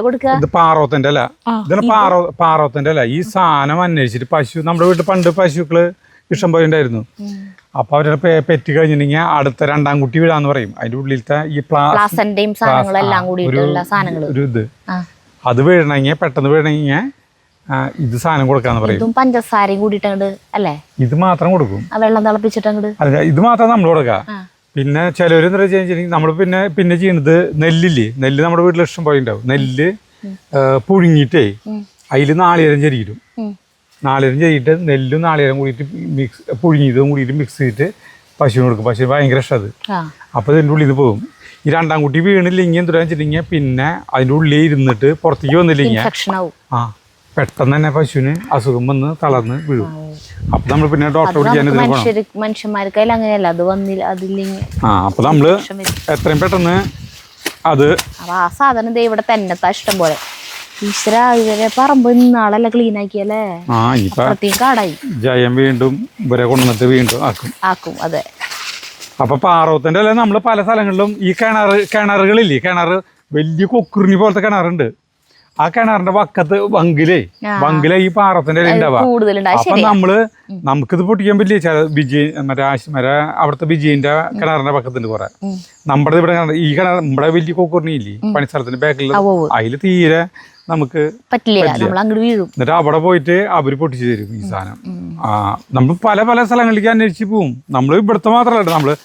കൊടുക്കുക. ഇത് പാറോത്തിന്റെ അല്ല, ഇതിന് പാറോത്തിന്റെ അല്ല. ഈ സാധനം അന്വേഷിച്ചിട്ട് പശു നമ്മുടെ വീട്ടിൽ പണ്ട് പശുക്കള് ഇഷ്ടം പോലെ ഉണ്ടായിരുന്നു. അപ്പൊ അവരുടെ പെറ്റ് കഴിഞ്ഞിട്ടുണ്ടെങ്കിൽ അടുത്ത രണ്ടാം കുട്ടി വീഴാന്ന് പറയും. അതിന്റെ ഉള്ളിലത്തെ ഈ ഒരു ഇത് അത് വീഴണമെങ്കിൽ പെട്ടെന്ന് വീഴണമെങ്കിൽ ഇത് സാധനം കൊടുക്കാന്ന് പറയും. പഞ്ചസാരയും കൂടിയിട്ട് അല്ലേ? ഇത് മാത്രം കൊടുക്കും, വെള്ളം തിളപ്പിച്ചിട്ട് അല്ല ഇത് മാത്രം നമ്മൾ കൊടുക്കാം. പിന്നെ ചിലവർ എന്താ വെച്ചിട്ടുണ്ടെങ്കിൽ നമ്മൾ പിന്നെ ചെയ്യുന്നത് നെല്ലില്ലേ, നെല്ല് നമ്മുടെ വീട്ടിൽ ഇഷ്ടം പോലെ ഉണ്ടാവും. നെല്ല് പുഴുങ്ങിയിട്ടേ അതിൽ നാളികേരം ചരിയിടും. നാളികേരം ചരിയിട്ട് നെല്ലും നാളികേരം കൂടിയിട്ട് പുഴുങ്ങിയതും കൂടിയിട്ട് മിക്സ് ചെയ്തിട്ട് പശുവിന് കൊടുക്കും. പശു ഭയങ്കര ഇഷ്ടം അത്. അപ്പോൾ ഇതിൻ്റെ ഉള്ളിൽ ഇത് പോകും. ഈ രണ്ടാം കുട്ടി വീണില്ലെങ്കിൽ എന്തുവാ വെച്ചിട്ടുണ്ടെങ്കിൽ പിന്നെ അതിൻ്റെ ഉള്ളിൽ ഇരുന്നിട്ട് പുറത്തേക്ക് വന്നില്ലെങ്കിൽ പെട്ടെന്ന് തന്നെ പശുവിന് അസുഖം വന്ന് തളർന്ന് വീഴും. അപ്പൊ നമ്മൾ പിന്നെ ഡോക്ടറെ വിളിക്കാൻ മനുഷ്യന്മാർക്ക് അങ്ങനെയല്ല, അത് വന്നില്ല അതില്ലെങ്കിൽ അപ്പൊ നമ്മള് എത്രയും പെട്ടെന്ന് അത് ആ സാധനം ഇവിടെ തന്നെ ഇഷ്ടം പോലെ. ഈശ്വര, ഇവരെ പറമ്പ് ഇന്നാളല്ല ക്ലീൻ ആക്കിയല്ലേ. കാടായി ജയം വീണ്ടും ഇവരെ കൊണ്ടുവന്നിട്ട് വീണ്ടും ആക്കും. അതെ. അപ്പൊ പാറവത്തിന്റെ അല്ലെ നമ്മള് പല സ്ഥലങ്ങളിലും ഈ കിണറുകളില്ലേ, കിണറ് വലിയ കൊക്കുറിഞ്ഞി പോലത്തെ കിണറുണ്ട്. ആ കിണറിന്റെ പക്കത്ത് ബങ്കിലേ ഈ പാറത്തിന്റെ ഉണ്ടാവുക. അപ്പൊ നമുക്കിത് പൊട്ടിക്കാൻ പറ്റില്ല. മറ്റേ അവിടുത്തെ വിജയന്റെ കിണറിന്റെ പക്കത്തുണ്ട് കുറെ. നമ്മുടെ ഇവിടെ ഈ കിണർ നമ്മുടെ വലിയ കൊക്കുറിഞ്ഞില്ലേ പണിസ്ഥലത്തിന്റെ ബാക്കിൽ, അതില് തീരെ നമുക്ക് പറ്റില്ല. എന്നിട്ട് അവിടെ പോയിട്ട് അവര് പൊട്ടിച്ചു തരും ഈ സാധനം. നമ്മൾ പല പല സ്ഥലങ്ങളിലേക്ക് അന്വേഷിച്ച് പോവും. നമ്മൾ ഇവിടുത്തെ മാത്രമല്ല, നമ്മള്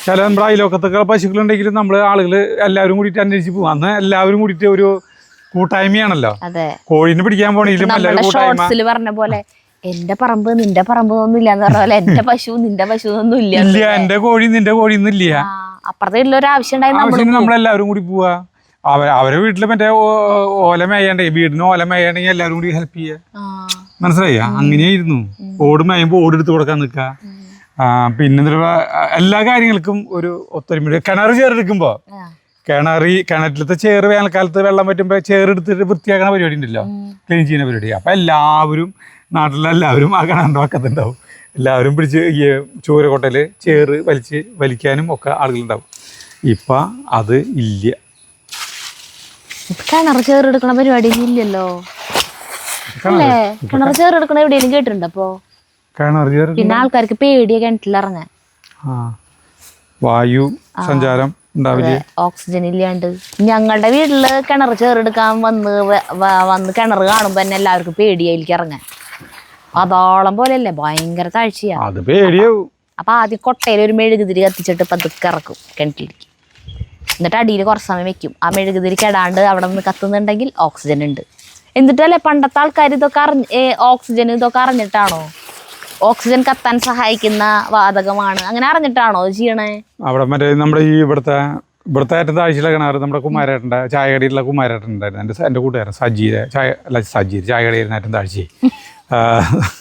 ചില നമ്മുടെ അയലോക്കത്തൊക്കെ പശുക്കളുണ്ടെങ്കിലും നമ്മള് ആളുകള് എല്ലാവരും കൂടിയിട്ട് അന്വേഷിച്ച് പോവും. അന്ന് എല്ലാവരും കൂടിയിട്ട് ഒരു കൂട്ടായ്മയാണല്ലോ. കോഴിനെ പിടിക്കാൻ പോണെങ്കിലും പറഞ്ഞ പോലെ എന്റെ പറമ്പ് നിന്റെ പറമ്പ് ഒന്നും ഇല്ലാന്ന് പറഞ്ഞ പോലെ എന്റെ പശു നിന്റെ പശു ഒന്നും ഇല്ല. ഇല്ല, എന്റെ കോഴി നിന്റെ കോഴി ഒന്നും ഇല്ല. അപ്പുറത്തെ വീട്ടിൽ ഒരു ആവശ്യം ഉണ്ടായി നമ്മളെല്ലാവരും കൂടി പോവാ. അവരെ വീട്ടില് മറ്റേ ഓല മേയണ്ടേ, വീടിന് ഓല മേയണ്ടെങ്കിൽ എല്ലാവരും കൂടി ഹെൽപ്പ് ചെയ്യാ. മനസ്സിലായി? അങ്ങനെയായിരുന്നു. ഓട് മേയുമ്പോ ഓട് എടുത്ത് കൊടുക്കാൻ നിൽക്കുക. പിന്നെ എല്ലാ കാര്യങ്ങൾക്കും ഒരു ഒത്തൊരുമ. കിണർ ചേറെടുക്കുമ്പോ കിണറ്റിലത്തെ ചേറ് വേനൽക്കാലത്ത് വെള്ളം പറ്റുമ്പോ ചേറെടുത്തിട്ട് വൃത്തിയാക്കുന്ന പരിപാടി ഉണ്ടല്ലോ, ക്ലീൻ ചെയ്യുന്ന പരിപാടി. അപ്പൊ എല്ലാവരും നാട്ടിലെല്ലാവരും ആ കിണറിന്റെ പക്കത്തുണ്ടാവും. എല്ലാവരും പിടിച്ച് ഈ ചൂരക്കൊട്ടല് ചേറ് വലിക്കാനും ഒക്കെ ആളുകളുണ്ടാവും. ഇപ്പൊ അത് ഇല്ല. കിണർ ചേറെടുക്കണ പരിപാടി ഇല്ലല്ലോ അല്ലേ? കിണർ ചേറെടുക്കണ എവിടെയെങ്കിലും കേട്ടിട്ടുണ്ട്? അപ്പൊ പിന്നെ ആൾക്കാർക്ക് പേടിയ കിണറ്റിലിറങ്ങാൻ, വായു സഞ്ചാരം ഉണ്ടാവില്ല, ഓക്സിജൻ ഇല്ലാണ്ട്. ഞങ്ങളുടെ വീട്ടില് കിണർ ചേറെടുക്കാൻ വന്ന് കിണർ കാണുമ്പോ തന്നെ എല്ലാവർക്കും പേടിയായിരിക്കും ഇറങ്ങാൻ. പാതാളം പോലെയല്ലേ, ഭയങ്കര താഴ്ചയാ. അത് പേടിയാവും. അപ്പൊ ആദ്യം കൊട്ടയിൽ ഒരു മെഴുകുതിരി കത്തിച്ചിട്ട് പതുക്കെ ഇറക്കും കിണറ്റിലേക്ക്. എന്നിട്ട് അടിയിൽ കുറച്ച് സമയം വെക്കും. ആ മെഴുകുതിരി കെടാണ്ട് അവിടെ നിന്ന് കത്തുന്നുണ്ടെങ്കിൽ ഓക്സിജൻ ഉണ്ട്. എന്നിട്ടല്ലേ പണ്ടത്തെ ആൾക്കാർ ഇതൊക്കെ ഓക്സിജൻ ഇതൊക്കെ അറിഞ്ഞിട്ടാണോ? ഓക്സിജൻ കത്താൻ സഹായിക്കുന്ന വാതകമാണ് അങ്ങനെ അറിഞ്ഞിട്ടാണോ ചെയ്യണേ? അവിടെ മറ്റേ നമ്മുടെ ഈ ഇവിടുത്തെ ഏറ്റവും താഴ്ചയിലെ കിണർ നമ്മുടെ കുമാരേട്ടൻ്റെ ചായകടിയിലുള്ള കുമാരേട്ടൻ ഉണ്ടായിരുന്നു. എൻ്റെ കൂട്ടുകാരൻ സജീര് ചായകടിയായിരുന്നു ഏറ്റവും താഴ്ച.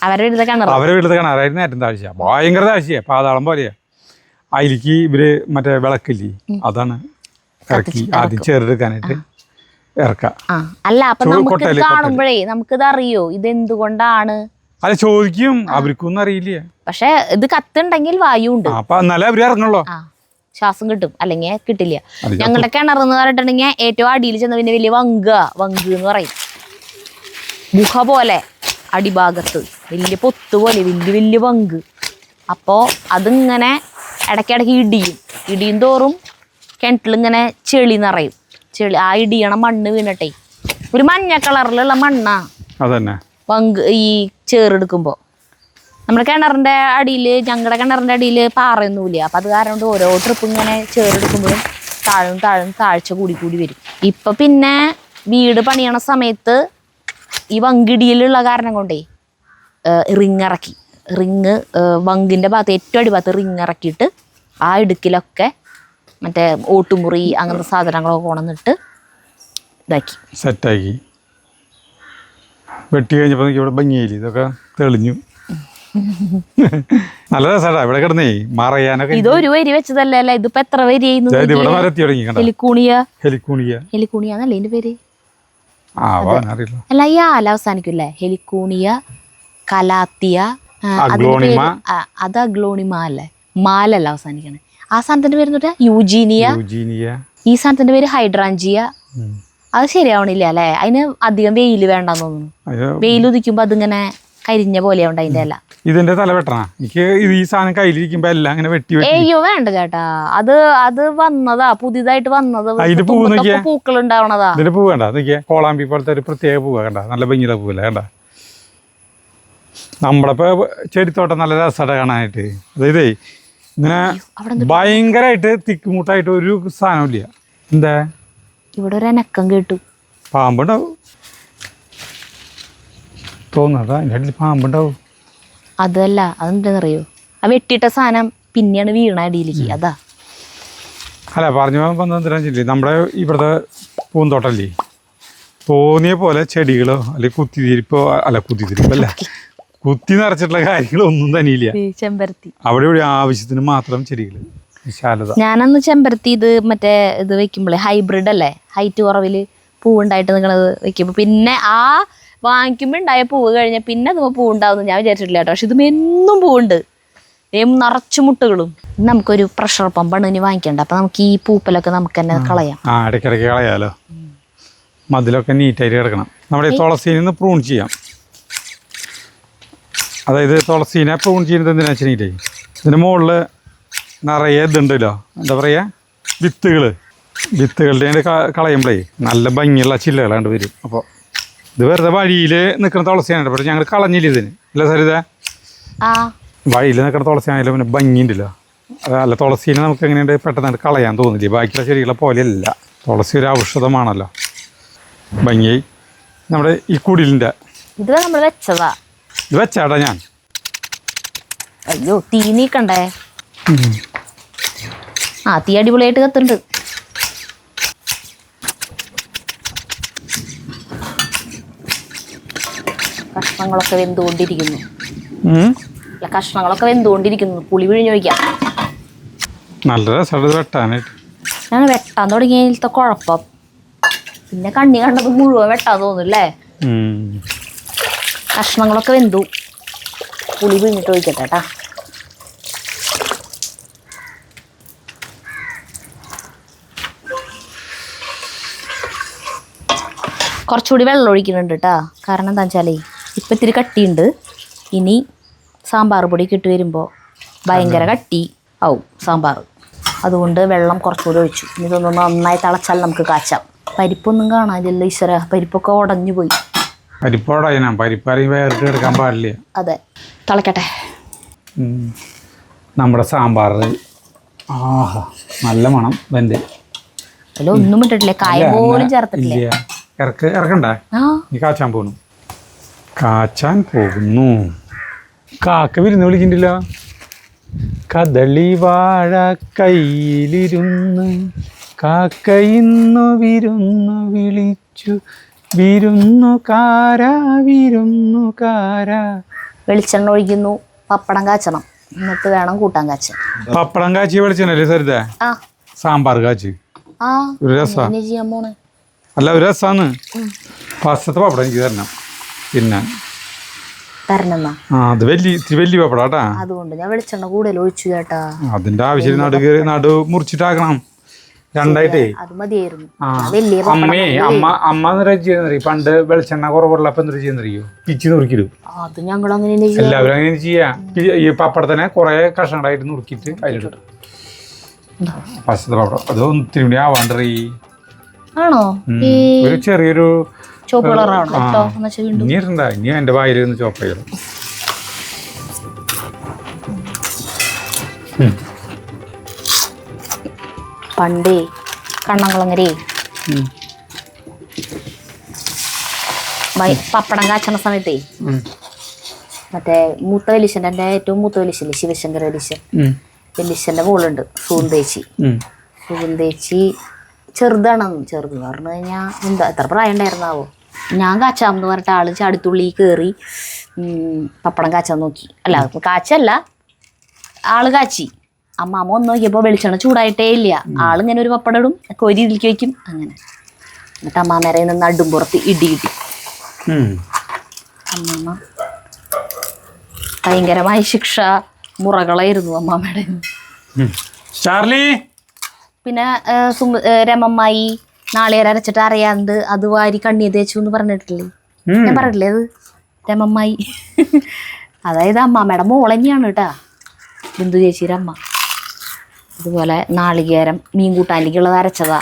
അവരുടെ വീട്ടിലത്തെ കിണറായിരുന്നു ഏറ്റവും താഴ്ച. ഭയങ്കര താഴ്ചയാ, പാതാളം പോലെയാ. അതിലേക്ക് ഇവര് മറ്റേ വിളക്കില്ലേ, അതാണ് ഇറക്കി ആദ്യം ചേർക്കാനായിട്ട് ഇറക്കാം. അല്ല, അപ്പൊ നമുക്ക് കാണുമ്പോഴേ നമുക്കിത് അറിയോ ഇതെന്തുകൊണ്ടാണ്? അത് ചോദിക്കും, അവർക്കൊന്നും അറിയില്ല. പക്ഷെ ഇത് കത്തുണ്ടെങ്കിൽ വായു ഉണ്ട്, അപ്പൊ എന്നാലേ അവര് ഇറങ്ങുള്ളൂ, ശ്വാസം കിട്ടും, അല്ലെങ്കിൽ കിട്ടില്ല. ഞങ്ങളുടെ കിണർ എന്ന് പറഞ്ഞിട്ടുണ്ടെങ്കിൽ ഏറ്റവും അടിയിൽ ചെന്ന പിന്നെ വലിയ വങ്ക് എന്ന് പറയും. ഗുഹ പോലെ അടിഭാഗത്ത് വലിയ പൊത്ത് പോലെ വലിയ വങ്ക്. അപ്പോൾ അതിങ്ങനെ ഇടയ്ക്കിടയ്ക്ക് ഇടിയും തോറും കിണറ്റിലിങ്ങനെ ചെളി നിറയും. ആ ഇടിയണ മണ്ണ് വീണട്ടെ ഒരു മഞ്ഞ കളറിലുള്ള മണ്ണാ അതന്നെ വങ്ക്. ഈ ചേറെടുക്കുമ്പോൾ നമ്മുടെ കിണറിൻ്റെ അടിയിൽ, ഞങ്ങളുടെ കിണറിൻ്റെ അടിയിൽ പാറയൊന്നുമില്ല. അപ്പം അത് കാരണം കൊണ്ട് ഓരോ ട്രിപ്പ് ഇങ്ങനെ ചേറെടുക്കുമ്പോഴും താഴ്ച കൂടി വരും. ഇപ്പം പിന്നെ വീട് പണിയണ സമയത്ത് ഈ വങ്കിടിയിലുള്ള കാരണം കൊണ്ടേ റിങ് വങ്കിൻ്റെ ഭാഗത്ത് ഏറ്റവും അടിഭാഗത്ത് റിങ് ഇറക്കിയിട്ട് ആ ഇടുക്കിലൊക്കെ മറ്റേ ഓട്ടുമുറി അങ്ങനത്തെ സാധനങ്ങളൊക്കെ കൊണ്ടുവന്നിട്ട് ഇതാക്കി സെറ്റാക്കി വെട്ടി കഴിഞ്ഞപ്പോൾ ഇവിടെ ഭംഗിയായില്ല, ഇതൊക്കെ തെളിഞ്ഞു. നല്ല രസമാ ഇവിടെ കിടന്നേ മറയാനൊക്കെ. ഇതൊരു വരി വെച്ചതല്ലേ അല്ലേ? ഇതിപ്പോ എത്ര വരി? ഹെലിക്കൂണിയാന്നല്ലേ ഇതിന്റെ പേര്? അല്ല, ഈ ആല അവസാനിക്കില്ലേ? ഹെലിക്കൂണിയ, കലാത്തിയ, അത് അഗ്ലോണിമ അല്ലേ? മാലല്ല അവസാനിക്കണേ. ആ സാധനത്തിന്റെ പേര് യൂജീനിയ. ഈ സാധനത്തിന്റെ പേര് ഹൈഡ്രാഞ്ചിയ. അത് ശരിയാവണില്ല അല്ലേ? അതിന് അധികം വെയിൽ വേണ്ടെന്ന് തോന്നുന്നു. വെയിൽ ഉദിക്കുമ്പോ അതിങ്ങനെ കരിഞ്ഞ പോലെയാവുണ്ട് അതിന്റെ ഇല. ഇതിന്റെ തല വെട്ടണ എനിക്ക് ഈ സാധനം കയ്യിലിരിക്കുമ്പോ എല്ലാം അങ്ങനെ വെട്ടി. അയ്യോ വേണ്ട ചേട്ടാ, അത് വന്നതാ, പുതിയതായിട്ട് വന്നത്. പൂക്കൾ ഉണ്ടാവണതാ. ഇതിന്റെ പൂ വേണ്ട, കോളാമ്പി പോലത്തെ ഒരു പ്രത്യേക പൂവാ, കണ്ട നല്ല ഭംഗിയുള്ള പൂവല്ലേ, കണ്ട. നമ്മളിപ്പോ ചെടിത്തോട്ടം നല്ല രസമായിട്ട് കാണാനായിട്ട്. അതായത് ഇങ്ങനെ ഭയങ്കരമായിട്ട് തിക്കുമുട്ടായിട്ട് ഒരു സാധനമില്ല. എന്താ ഇവിടെ ഒരു അനക്കം കേട്ടു? പാമ്പുണ്ടാവും തോന്നുന്നതാ, അതിൻ്റെ അടിയിൽ പാമ്പുണ്ടാവും. അതല്ല, അതെന്താണെന്നറിയോ? ആ വെട്ടിയിട്ട സാധനം പിന്നെയാണ് വീണ അടിയിലേക്ക്, അതാ. അല്ല, പറഞ്ഞു വന്നതില്ലേ, നമ്മുടെ ഇവിടുത്തെ പൂന്തോട്ടല്ലേ, തോന്നിയ പോലെ ചെടികളോ അല്ലെങ്കിൽ കുത്തിത്തിരിപ്പല്ല കുത്തി നിറച്ചിട്ടുള്ള കാര്യങ്ങളൊന്നും തന്നെയില്ല. ചെമ്പരത്തി അവിടെ ഇവിടെ ആവശ്യത്തിന് മാത്രം ചെടികൾ, വിശാലത. ഞാനന്ന് ചെമ്പരത്തി ഇത് മറ്റേ ഇത് വെക്കുമ്പോഴേ ഹൈബ്രിഡ് അല്ലേ, ഹൈറ്റ് കുറവില് പൂവുണ്ടായിട്ട് നിൽക്കണത് വെക്കുമ്പോൾ പിന്നെ ആ വാങ്ങിക്കുമ്പോൾ ഉണ്ടായ പൂവ് കഴിഞ്ഞാൽ പിന്നെ അതുമ്പോൾ പൂവുണ്ടാവുന്നു ഞാൻ വിചാരിച്ചിട്ടില്ല കേട്ടോ. പക്ഷെ ഇത് എന്നും പൂവുണ്ട്, നിറച്ചു മുട്ടുകളും. നമുക്കൊരു പ്രഷർ പമ്പാണ് ഇനി വാങ്ങിക്കണ്ട. അപ്പൊ നമുക്ക് ഈ പൂപ്പലൊക്കെ നമുക്ക് തന്നെ കളയാം. ഇടയ്ക്കിടയ്ക്ക് കളയാലോ. മതിലൊക്കെ നീറ്റായിട്ട് കിടക്കണം. നമ്മുടെ ഈ തുളസീനെ നിന്ന് പ്രൂൺ ചെയ്യാം. അതായത് തുളസീനെ പ്രൂൺ ചെയ്യുന്നത് എന്തിനാ വെച്ചിട്ടുണ്ടെങ്കിൽ ഇതിൻ്റെ മുകളിൽ നിറയെ ഇതുണ്ടല്ലോ, എന്താ പറയുക, വിത്തുകളുടെ കളയുമ്പോഴേ നല്ല ഭംഗിയുള്ള ചില്ലകളാണ്ട് വരും. അപ്പോൾ ഇത് വെറുതെ വഴിയിൽ നിൽക്കുന്ന തുളസിയാണ്, പക്ഷേ ഞങ്ങൾ കളഞ്ഞില്ല ഇതിന്. അല്ല സരിത, വഴിയിൽ നിൽക്കുന്ന തുളസിയാണെങ്കിലും പിന്നെ ഭംഗിയുണ്ടല്ലോ. അല്ല, തുളസീനെ നമുക്ക് എങ്ങനെയുണ്ട് പെട്ടെന്ന് കളയാൻ തോന്നില്ല. ബാക്കിയുള്ള ചെടികളെ പോലെയല്ല, തുളസി ഒരു ഔഷധമാണല്ലോ. ഭംഗിയായി നമ്മുടെ ഈ കുടിലിൻ്റെ ഇത് നമ്മൾ വെച്ചതാ. ഇത് വെച്ചാടാ ഞാൻ. അയ്യോ തീ നീക്കണ്ടേ? ആ തീ അടിപൊളിയായിട്ട് കത്തുണ്ട്. കഷ്ണങ്ങളൊക്കെ വെന്തുകൊണ്ടിരിക്കുന്നു. അല്ല കഷ്ണങ്ങളൊക്കെ വെന്തുകൊണ്ടിരിക്കുന്നു. പുളി പിഴിഞ്ഞ് ഒഴിക്കാം. നല്ല രസമുണ്ട് വെട്ടാനായിട്ട്. ഞാൻ വെട്ടാൻ തുടങ്ങിയതിലത്തെ കുഴപ്പം പിന്നെ കണ്ണി കണ്ടത് മുഴുവൻ വെട്ടാൻ തോന്നുന്നല്ലേ. കഷ്ണങ്ങളൊക്കെ വെന്തു. പുളി പിഴിഞ്ഞിട്ട് ഒഴിക്കട്ടെ കേട്ടാ. കുറച്ചുകൂടി വെള്ളം ഒഴിക്കുന്നുണ്ട് കേട്ടാ. കാരണം എന്താ വെച്ചാലേ ഇപ്പം ഇത്തിരി കട്ടിയുണ്ട്. ഇനി സാമ്പാർ പൊടി ഇട്ട് വരുമ്പോൾ ഭയങ്കര കട്ടി ആവും സാമ്പാർ. അതുകൊണ്ട് വെള്ളം കുറച്ചുകൂടി ഒഴിച്ചു. ഇനി ഇതൊന്ന് നന്നായി തിളച്ചാൽ നമുക്ക് കാച്ചാം. പരിപ്പൊന്നും കാണാനില്ല ഈശ്വര. പരിപ്പൊക്കെ ഉടഞ്ഞു പോയി. പരിപ്പോടയണം. പരിപ്പാരെയും വേറിട്ട് എടുക്കാൻ പാടില്ല. അതെ തിളക്കട്ടെ. നമ്മുടെ സാമ്പാർ ആഹാ നല്ല മണം വെന്ത്. അതിൽ ഒന്നും ഇട്ടിട്ടില്ലേ, കായ പോലും ചേർത്തിട്ടില്ലേ. ഇറക്കണ്ടേ? നീ കാച്ചാൻ പോകുന്നു. കാക്ക വിരുന്ന് വിളിക്കണ്ടല്ലോ. കദളി വാഴ കയ്യിലിരുന്ന് കാക്ക ഇന്നു വിരുന്നു വിളിച്ചു. വിരുന്നുകാരാ വിരുന്നുകാരാ. വെളിച്ചെണ്ണ ഒഴിക്കുന്നു. പപ്പടം കാച്ചണം. എന്നിട്ട് വേണം കൂട്ടാൻ കാച്ചാൻ. പപ്പടം കാച്ചി വെളിച്ചെണ്ണല്ലേ സരിത? ആ സാമ്പാർ കാച്ചി ഒരു രസാ. ചെയ്യാൻ പോണേ അല്ല ഒരു രസാന്ന്. ഫസ്റ്റത്തെ പപ്പടം എനിക്ക് തരണം. പിന്നെ തരണം. അത് വലിയ പപ്പടം കേട്ടാ. അതുകൊണ്ട് ഞാൻ വെളിച്ചെണ്ണ കൂടുതൽ ഒഴിച്ചു ചേട്ടാ. അതിന്റെ ആവശ്യം നടു മുറിച്ചിട്ടാക്കണം രണ്ടായിട്ടേ. അത് മതിയായിരുന്നു. അമ്മ ചെയ്യുന്നറിയോ? പണ്ട് വെളിച്ചെണ്ണ കുറവുള്ളപ്പോ എന്തൊരു ചെയ്യുന്നറിയോ? പിച്ച് നുറുക്കിടും. അത് ഞങ്ങൾ അങ്ങനെ എല്ലാവരും അങ്ങനെ ചെയ്യാ. ഈ പപ്പടത്തിനെ കുറെ കഷ്ണങ്ങളായിട്ട് നുറുക്കിട്ട് അതിലിട്ടു. ഫസ്റ്റത്തെ പപ്പടം അത് ഒത്തിരി കൂടി ആവാണ്ടറി. ആണോ? ഒരു ചെറിയൊരു ചുവപ്പ് കളറാണോ? ഇനി ഇരണ്ട. ഇനി എന്റെ വായിൽ നിന്ന് ചോപ്പ് ചെയ്യണം. പണ്ടേ കണ്ണംകുളങ്ങരേ പപ്പടം കാച്ചണ സമയത്തേ മറ്റേ മൂത്ത വലിശന്റെ, എൻ്റെ ഏറ്റവും മൂത്ത വലിശല്ലേ ശിവശങ്കര വലിശൻ, വലിശന്റെ മോളുണ്ട് സൂന്തേച്ചി. സൂന്തേച്ചി ചെറുതാണെന്ന്. ചെറുതെന്ന് പറഞ്ഞു കഴിഞ്ഞാൽ എന്താ എത്ര പ്രായം ഉണ്ടായിരുന്നാവോ. ഞാൻ കാച്ചാമെന്ന് പറഞ്ഞിട്ട് ആള് ചാടിത്തുള്ളി കയറി പപ്പടം കാച്ചാൻ നോക്കി. അല്ല കാച്ചല്ല, ആള് കാച്ചി. അമ്മാമ്മ ഒന്ന് നോക്കിയപ്പോൾ വെളിച്ചെണ്ണ ചൂടായിട്ടേ ഇല്ല. ആളിങ്ങനെ ഒരു പപ്പടം ഇടും, കോരി ഇതിലേക്ക് വയ്ക്കും, അങ്ങനെ. എന്നിട്ട് അമ്മാമ്മേരെ നിന്ന് നടുമ്പുറത്ത് ഇടി കിട്ടി. അമ്മാമ്മ ഭയങ്കരമായ ശിക്ഷ മുറകളായിരുന്നു അമ്മാമ്മയുടെ. പിന്നെ രമമ്മായി നാളികേരം അരച്ചിട്ട് അറിയാണ്ട് അത് വാരി കണ്ണി തേച്ചു എന്ന് പറഞ്ഞിട്ടില്ലേ? ഞാൻ പറഞ്ഞിട്ടില്ലേ അത്? രമമ്മായി അതായത് അമ്മാമ്മയുടെ മോൾ തന്നെയാണ് കേട്ടാ, ബിന്ദു ചേച്ചിയുടെ അമ്മ. അതുപോലെ നാളികേരം മീൻ കൂട്ടാനിക്കുള്ളത് അരച്ചതാ.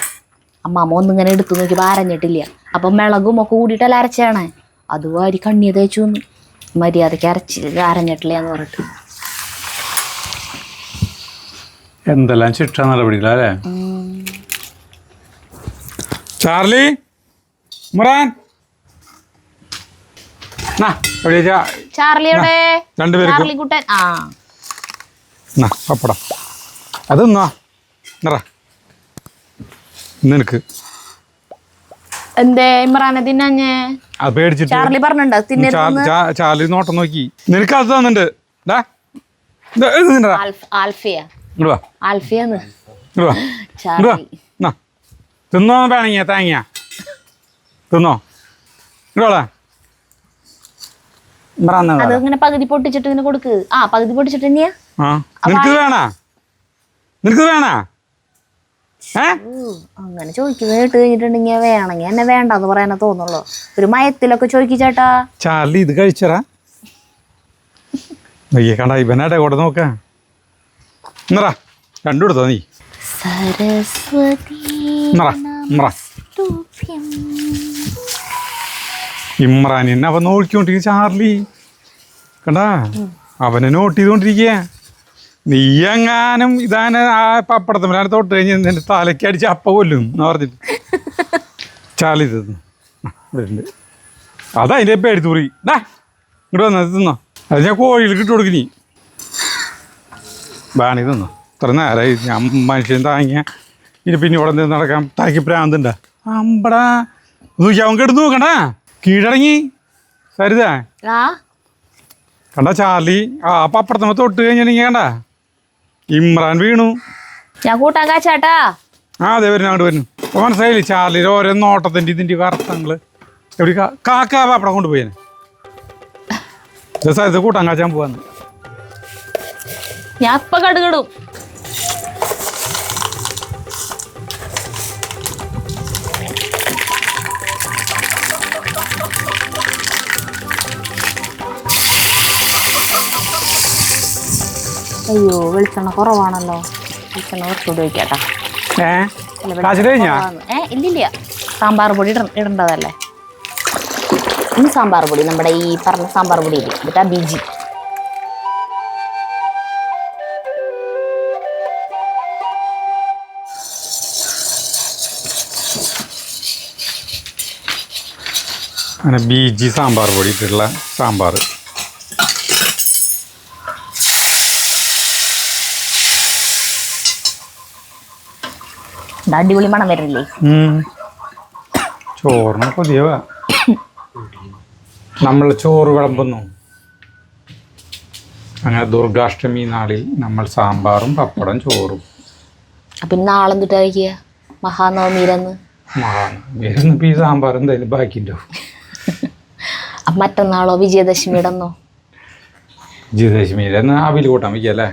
അമ്മാമ്മ ഒന്നിങ്ങനെ എടുത്തു നോക്കിയപ്പോൾ അരഞ്ഞിട്ടില്ല. അപ്പം മിളകും ഒക്കെ കൂടിയിട്ടല്ല അരച്ചാണ്. അത് വാരി കണ്ണി തേച്ചു എന്ന് മര്യാദയ്ക്ക് അരഞ്ഞിട്ടില്ല എന്ന് പറഞ്ഞിട്ട്. എന്തെല്ലാം ശിക്ഷ നടപടികളല്ലേ? ചാർലി മുറാൻ ചാർലിയുടെ രണ്ടുപേരും കുട്ടൻ. ആ പപ്പടം അതെന്നാ നിനക്ക് എന്തേ ഇമ്രാനെ തിന്നെ പേടിച്ചിട്ട് ചാർലി പറഞ്ഞിട്ടുണ്ടോ? ചാർലി നോട്ടം നോക്കി നിനക്ക് അത് തന്നിട്ടുണ്ട്. തിന്നോ വേണങ്ങിയ തേങ്ങ തിന്നോ. അതിങ്ങനെ പകുതി പൊട്ടിച്ചിട്ട് ഇങ്ങനെ കൊടുക്ക്. ആ പകുതി പൊട്ടിച്ചിട്ട് തന്നെയാ. നിനക്ക് വേണ അങ്ങനെ ചോദിക്കുന്നത് കേട്ട് കഴിഞ്ഞിട്ടുണ്ടെങ്കിൽ വേണമെങ്കിൽ എന്നെ വേണ്ടെന്ന് പറയാനേ തോന്നുള്ളൂ. ഒരു മയത്തിലൊക്കെ ചോദിച്ചേട്ടാ. ചാർലി ഇത് കഴിച്ചറാ കണ്ട ഇവനാട്ടെ കൂടെ നോക്ക രണ്ടു കൊടുത്തോ നീ. ഇമ്രാൻ എന്നെ അവൻ നോക്കിക്കൊണ്ടിരിക്കുക. ചാർലി കണ്ടാ അവനെ നോട്ട് ചെയ്തോണ്ടിരിക്കുക. നീ എങ്ങാനും ഇതാനെ ആ പപ്പടത്തമ്മലാണ് തൊട്ട് കഴിഞ്ഞ് നിന്റെ തലയ്ക്ക് അടിച്ച് അപ്പ കൊല്ലും എന്ന് പറഞ്ഞിട്ട് ചാർലി തന്നു. അതതിൻ്റെ പേടിത്തൂറി ഇങ്ങോട്ട് വന്നത് തിന്നോ. അത് ഞാൻ കോഴികൾക്ക് ഇട്ട് കൊടുക്കിനി. ബാണി തിന്നോ. ഇത്ര നേരമായി ഞാൻ മനുഷ്യൻ താങ്ങിയ ഇനി പിന്നെ ഇവിടെ നിന്ന് നടക്കാൻ താക്കി പ്രാന്തുണ്ടാ. അമ്പടാ അവൻ കെടുത്ത് നോക്കണ്ടാ. കീഴടങ്ങി സരിതാ ആ കണ്ട ചാർലി. അപ്പം അപ്പുറത്തമ്മ തൊട്ട് കഴിഞ്ഞിട്ടുണ്ടെങ്കിൽ കണ്ട ഇമ്രാൻ വീണു. ഞാൻ കൂട്ടാൻ കാച്ചാട്ടാ. അതെ വരുന്നു അങ്ങോട്ട് വരുന്നു. അപ്പോൾ മനസ്സിലായില്ലേ ചാർലിയുടെ ഓരോ നോട്ടത്തിൻ്റെ ഇതിൻ്റെ അർത്ഥങ്ങൾ. എവിടെ കാക്ക പപ്പടം കൊണ്ടുപോയേനെ. സ്ഥലത്ത് കൂട്ടാൻ കാച്ചാൻ പോവാന്ന്. ഞാൻ ഇപ്പം കടുകിടും. അയ്യോ വെളിച്ചെണ്ണ കുറവാണല്ലോ. വെളിച്ചെണ്ണ കുറച്ചുകൂടി വയ്ക്കാട്ടാ. ഇല്ലില്ല, സാമ്പാർ പൊടി ഇടേണ്ടതല്ലേ. ഇനി സാമ്പാർ പൊടി നമ്മുടെ ഈ പറഞ്ഞ സാമ്പാർ പൊടി ഇല്ലേ, എന്നിട്ട് ബിജി. അങ്ങനെ ബിജി സാമ്പാർ പൊടി ഇട്ടിട്ടുള്ള സാമ്പാർ. അടിപൊളി മണം വരില്ലേ. ചോറിന് പുതിയ നമ്മൾ ചോറ് വിളമ്പുന്നു. അങ്ങനെ ദുർഗാഷ്ടമി നാളിൽ നമ്മൾ സാമ്പാറും പപ്പടം ചോറും. അപ്പം നാളെ എന്തിട്ടാ കഴിക്കുക? മഹാനവമിയിലന്ന്. മഹാനവമിയിലന്ന് ഇപ്പം ഈ സാമ്പാർ എന്തായാലും ബാക്കിയുണ്ടോ? അപ്പം മറ്റന്നാളോ വിജയദശമിയുടെ അന്നോ? വിജയദശമിയിലെന്ന് അവിൽ കൂട്ടാൻ വയ്ക്കല്ലേ.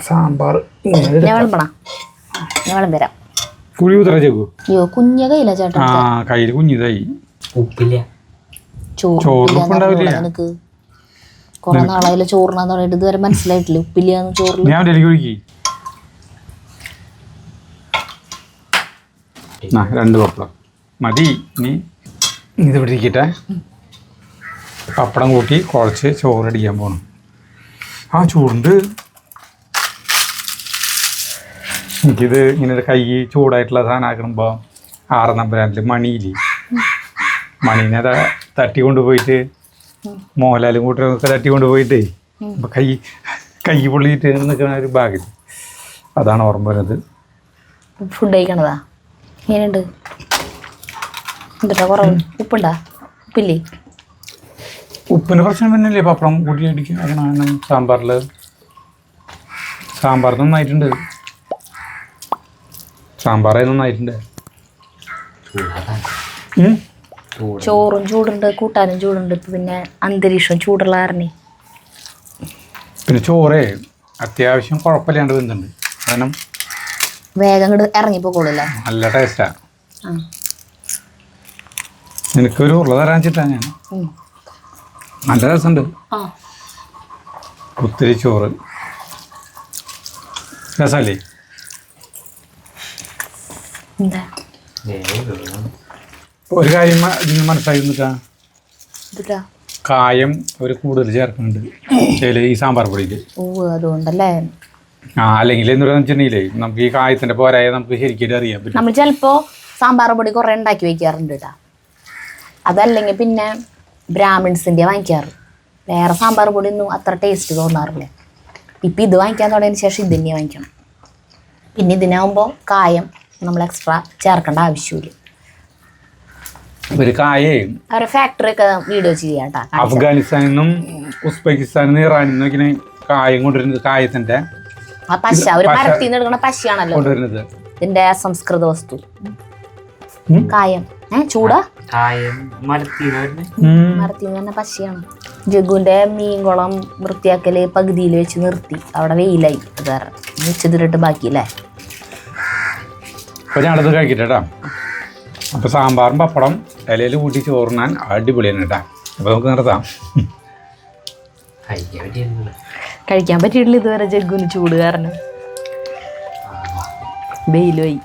സാമ്പാർ ഞാൻ വിളമ്പണ, ഞാൻ വിളമ്പരാം. കുഴി ഉത്തര ചെക്കു. അയ്യോ കുഞ്ഞ കയ്യില്ല ചേട്ടാ. കയ്യിൽ കുഞ്ഞിതായി. ഉപ്പില്ല. ചോറില്ല നിനക്ക്. കൊറേ നാളായാലും ചോറിനാന്ന് പറഞ്ഞിട്ട് ഇതുവരെ മനസ്സിലായിട്ടില്ല ഉപ്പില്ലാന്ന് ചോറിൽ. ഞാൻ ഒഴിക്കി 2 പപ്പടം മതി. ഇനി ഇത് ഇവിടെ ഇരിക്കട്ടെ. പപ്പടം കൂട്ടി കുഴച്ച് ചോറടിക്കാൻ പോകണം. ചൂടുണ്ട്. എനിക്കിത് ഇങ്ങനെ കൈ ചൂടായിട്ടുള്ള സാധനം ആക്കണമ്പോൾ 6 നമ്പരാണ്ടിൽ മണിയില്ലേ, മണീനെ തട്ടി കൊണ്ടുപോയിട്ട് മോഹൻലാലും കൂട്ടരൊക്കെ തട്ടി കൊണ്ടുപോയിട്ടേ അപ്പം കൈ പൊള്ളിയിട്ട് നിൽക്കുന്ന ഒരു ഭാഗ്യം. അതാണ് ഓർമ്മ വരുന്നത്. ഫുഡ് കഴിക്കണതാ എങ്ങനെയുണ്ട്? എന്താ കുറവ്? ഉപ്പുണ്ടാ? ഉപ്പില്ലേ? ഉപ്പിൻ്റെ പ്രശ്നം തന്നെയല്ലേ പപ്പടം കൂട്ടി അടിക്കണം. സാമ്പാർ നന്നായിട്ടുണ്ട്. സാമ്പാറേ നന്നായിട്ടുണ്ട്. ചോറും ചൂടുണ്ട്, കൂട്ടാനും ചൂടുണ്ട്. പിന്നെ അന്തരീക്ഷം ചൂടുള്ള കാരണം പിന്നെ ചോറേ അത്യാവശ്യം കുഴപ്പമില്ലാണ്ട് വെന്തുണ്ട്. കാരണം വേഗം ഇങ്ങോട്ട് ഇറങ്ങിപ്പോക്കോളൂല്ലേ. നല്ല ടേസ്റ്റാണ്. എനിക്കൊരു ഉരുള തരാൻ വെച്ചിട്ടാ ഞാൻ. നല്ല രസമുണ്ട്. ഒത്തിരി ചോറ് രസമല്ലേ? എന്താ ഒരു കാര്യം ഇതിന് മനസ്സിലായി നിൽക്കുക. കായം ഒരു കൂടുതൽ ചേർക്കുന്നുണ്ട് ഈ സാമ്പാർ പൊടിയിൽ. അതുകൊണ്ടല്ലേ. അല്ലെങ്കിൽ എന്താണെന്ന് വെച്ചിട്ടുണ്ടെങ്കിലേ നമുക്ക് ഈ കായത്തിന്റെ പോരായ നമുക്ക് ശരിക്കും അറിയാൻ പറ്റും. നമ്മൾ ചിലപ്പോൾ സാമ്പാർ പൊടി കുറേ ഉണ്ടാക്കി വയ്ക്കാറുണ്ട് കേട്ടോ. അതല്ലെങ്കിൽ പിന്നെ ബ്രാഹ്മിൺസിൻ്റെ വാങ്ങിക്കാറ്. വേറെ സാമ്പാർ പൊടി ഒന്നും അത്ര ടേസ്റ്റ് തോന്നാറില്ല. ഇപ്പം ഇത് വാങ്ങിക്കാൻ തുടങ്ങിയതിന് ശേഷം ഇത് തന്നെ വാങ്ങിക്കണം. പിന്നെ ഇതിനാകുമ്പോൾ കായം നമ്മൾ എക്സ്ട്രാ ചേർക്കേണ്ട ആവശ്യമില്ല. ഒരു കായേ അവരെ ഫാക്ടറി ഒക്കെ വീഡിയോ ചെയ്യാം കേട്ടോ. അഫ്ഗാനിസ്ഥാനിൽ നിന്നും ഉസ്ബെക്കിസ്ഥാനിൽ നിന്നും ഇറാനിൽ നിന്നും ഇങ്ങനെ കായം കൊണ്ടുവരുന്നത്. കായത്തിന്റെ ആ പശ ഒരു മരത്തിൽ നിന്ന് എടുക്കുന്ന പശയാണല്ലോ കൊണ്ടുവരുന്നത്. ഇതിന്റെ സംസ്കൃത വസ്തു കായം. ചൂടാ മരത്തിൽ തന്നെ പശയാണ്. ജഗ്ഗുവിന്റെ മീൻകുളം വൃത്തിയാക്കല് പകുതിയിൽ വെച്ച് നിർത്തി. അവിടെ വെയിലായി. അത് കാരണം വെച്ചതിലിട്ട് ബാക്കിയല്ലേ. അപ്പോൾ ഞാനത് കഴിക്കട്ടെ കേട്ടോ. അപ്പോൾ സാമ്പാറും പപ്പടം ഇലയിൽ കൂട്ടി ചോറിനാൻ അടിപൊളിയാണ് കേട്ടോ. അപ്പോൾ നമുക്ക് നിർത്താം. കഴിക്കാൻ പറ്റിയിട്ടില്ല ഇതുവരെ ജഗ്ഗുവിന് ചൂട് കാരണം. വെയിലുമായി.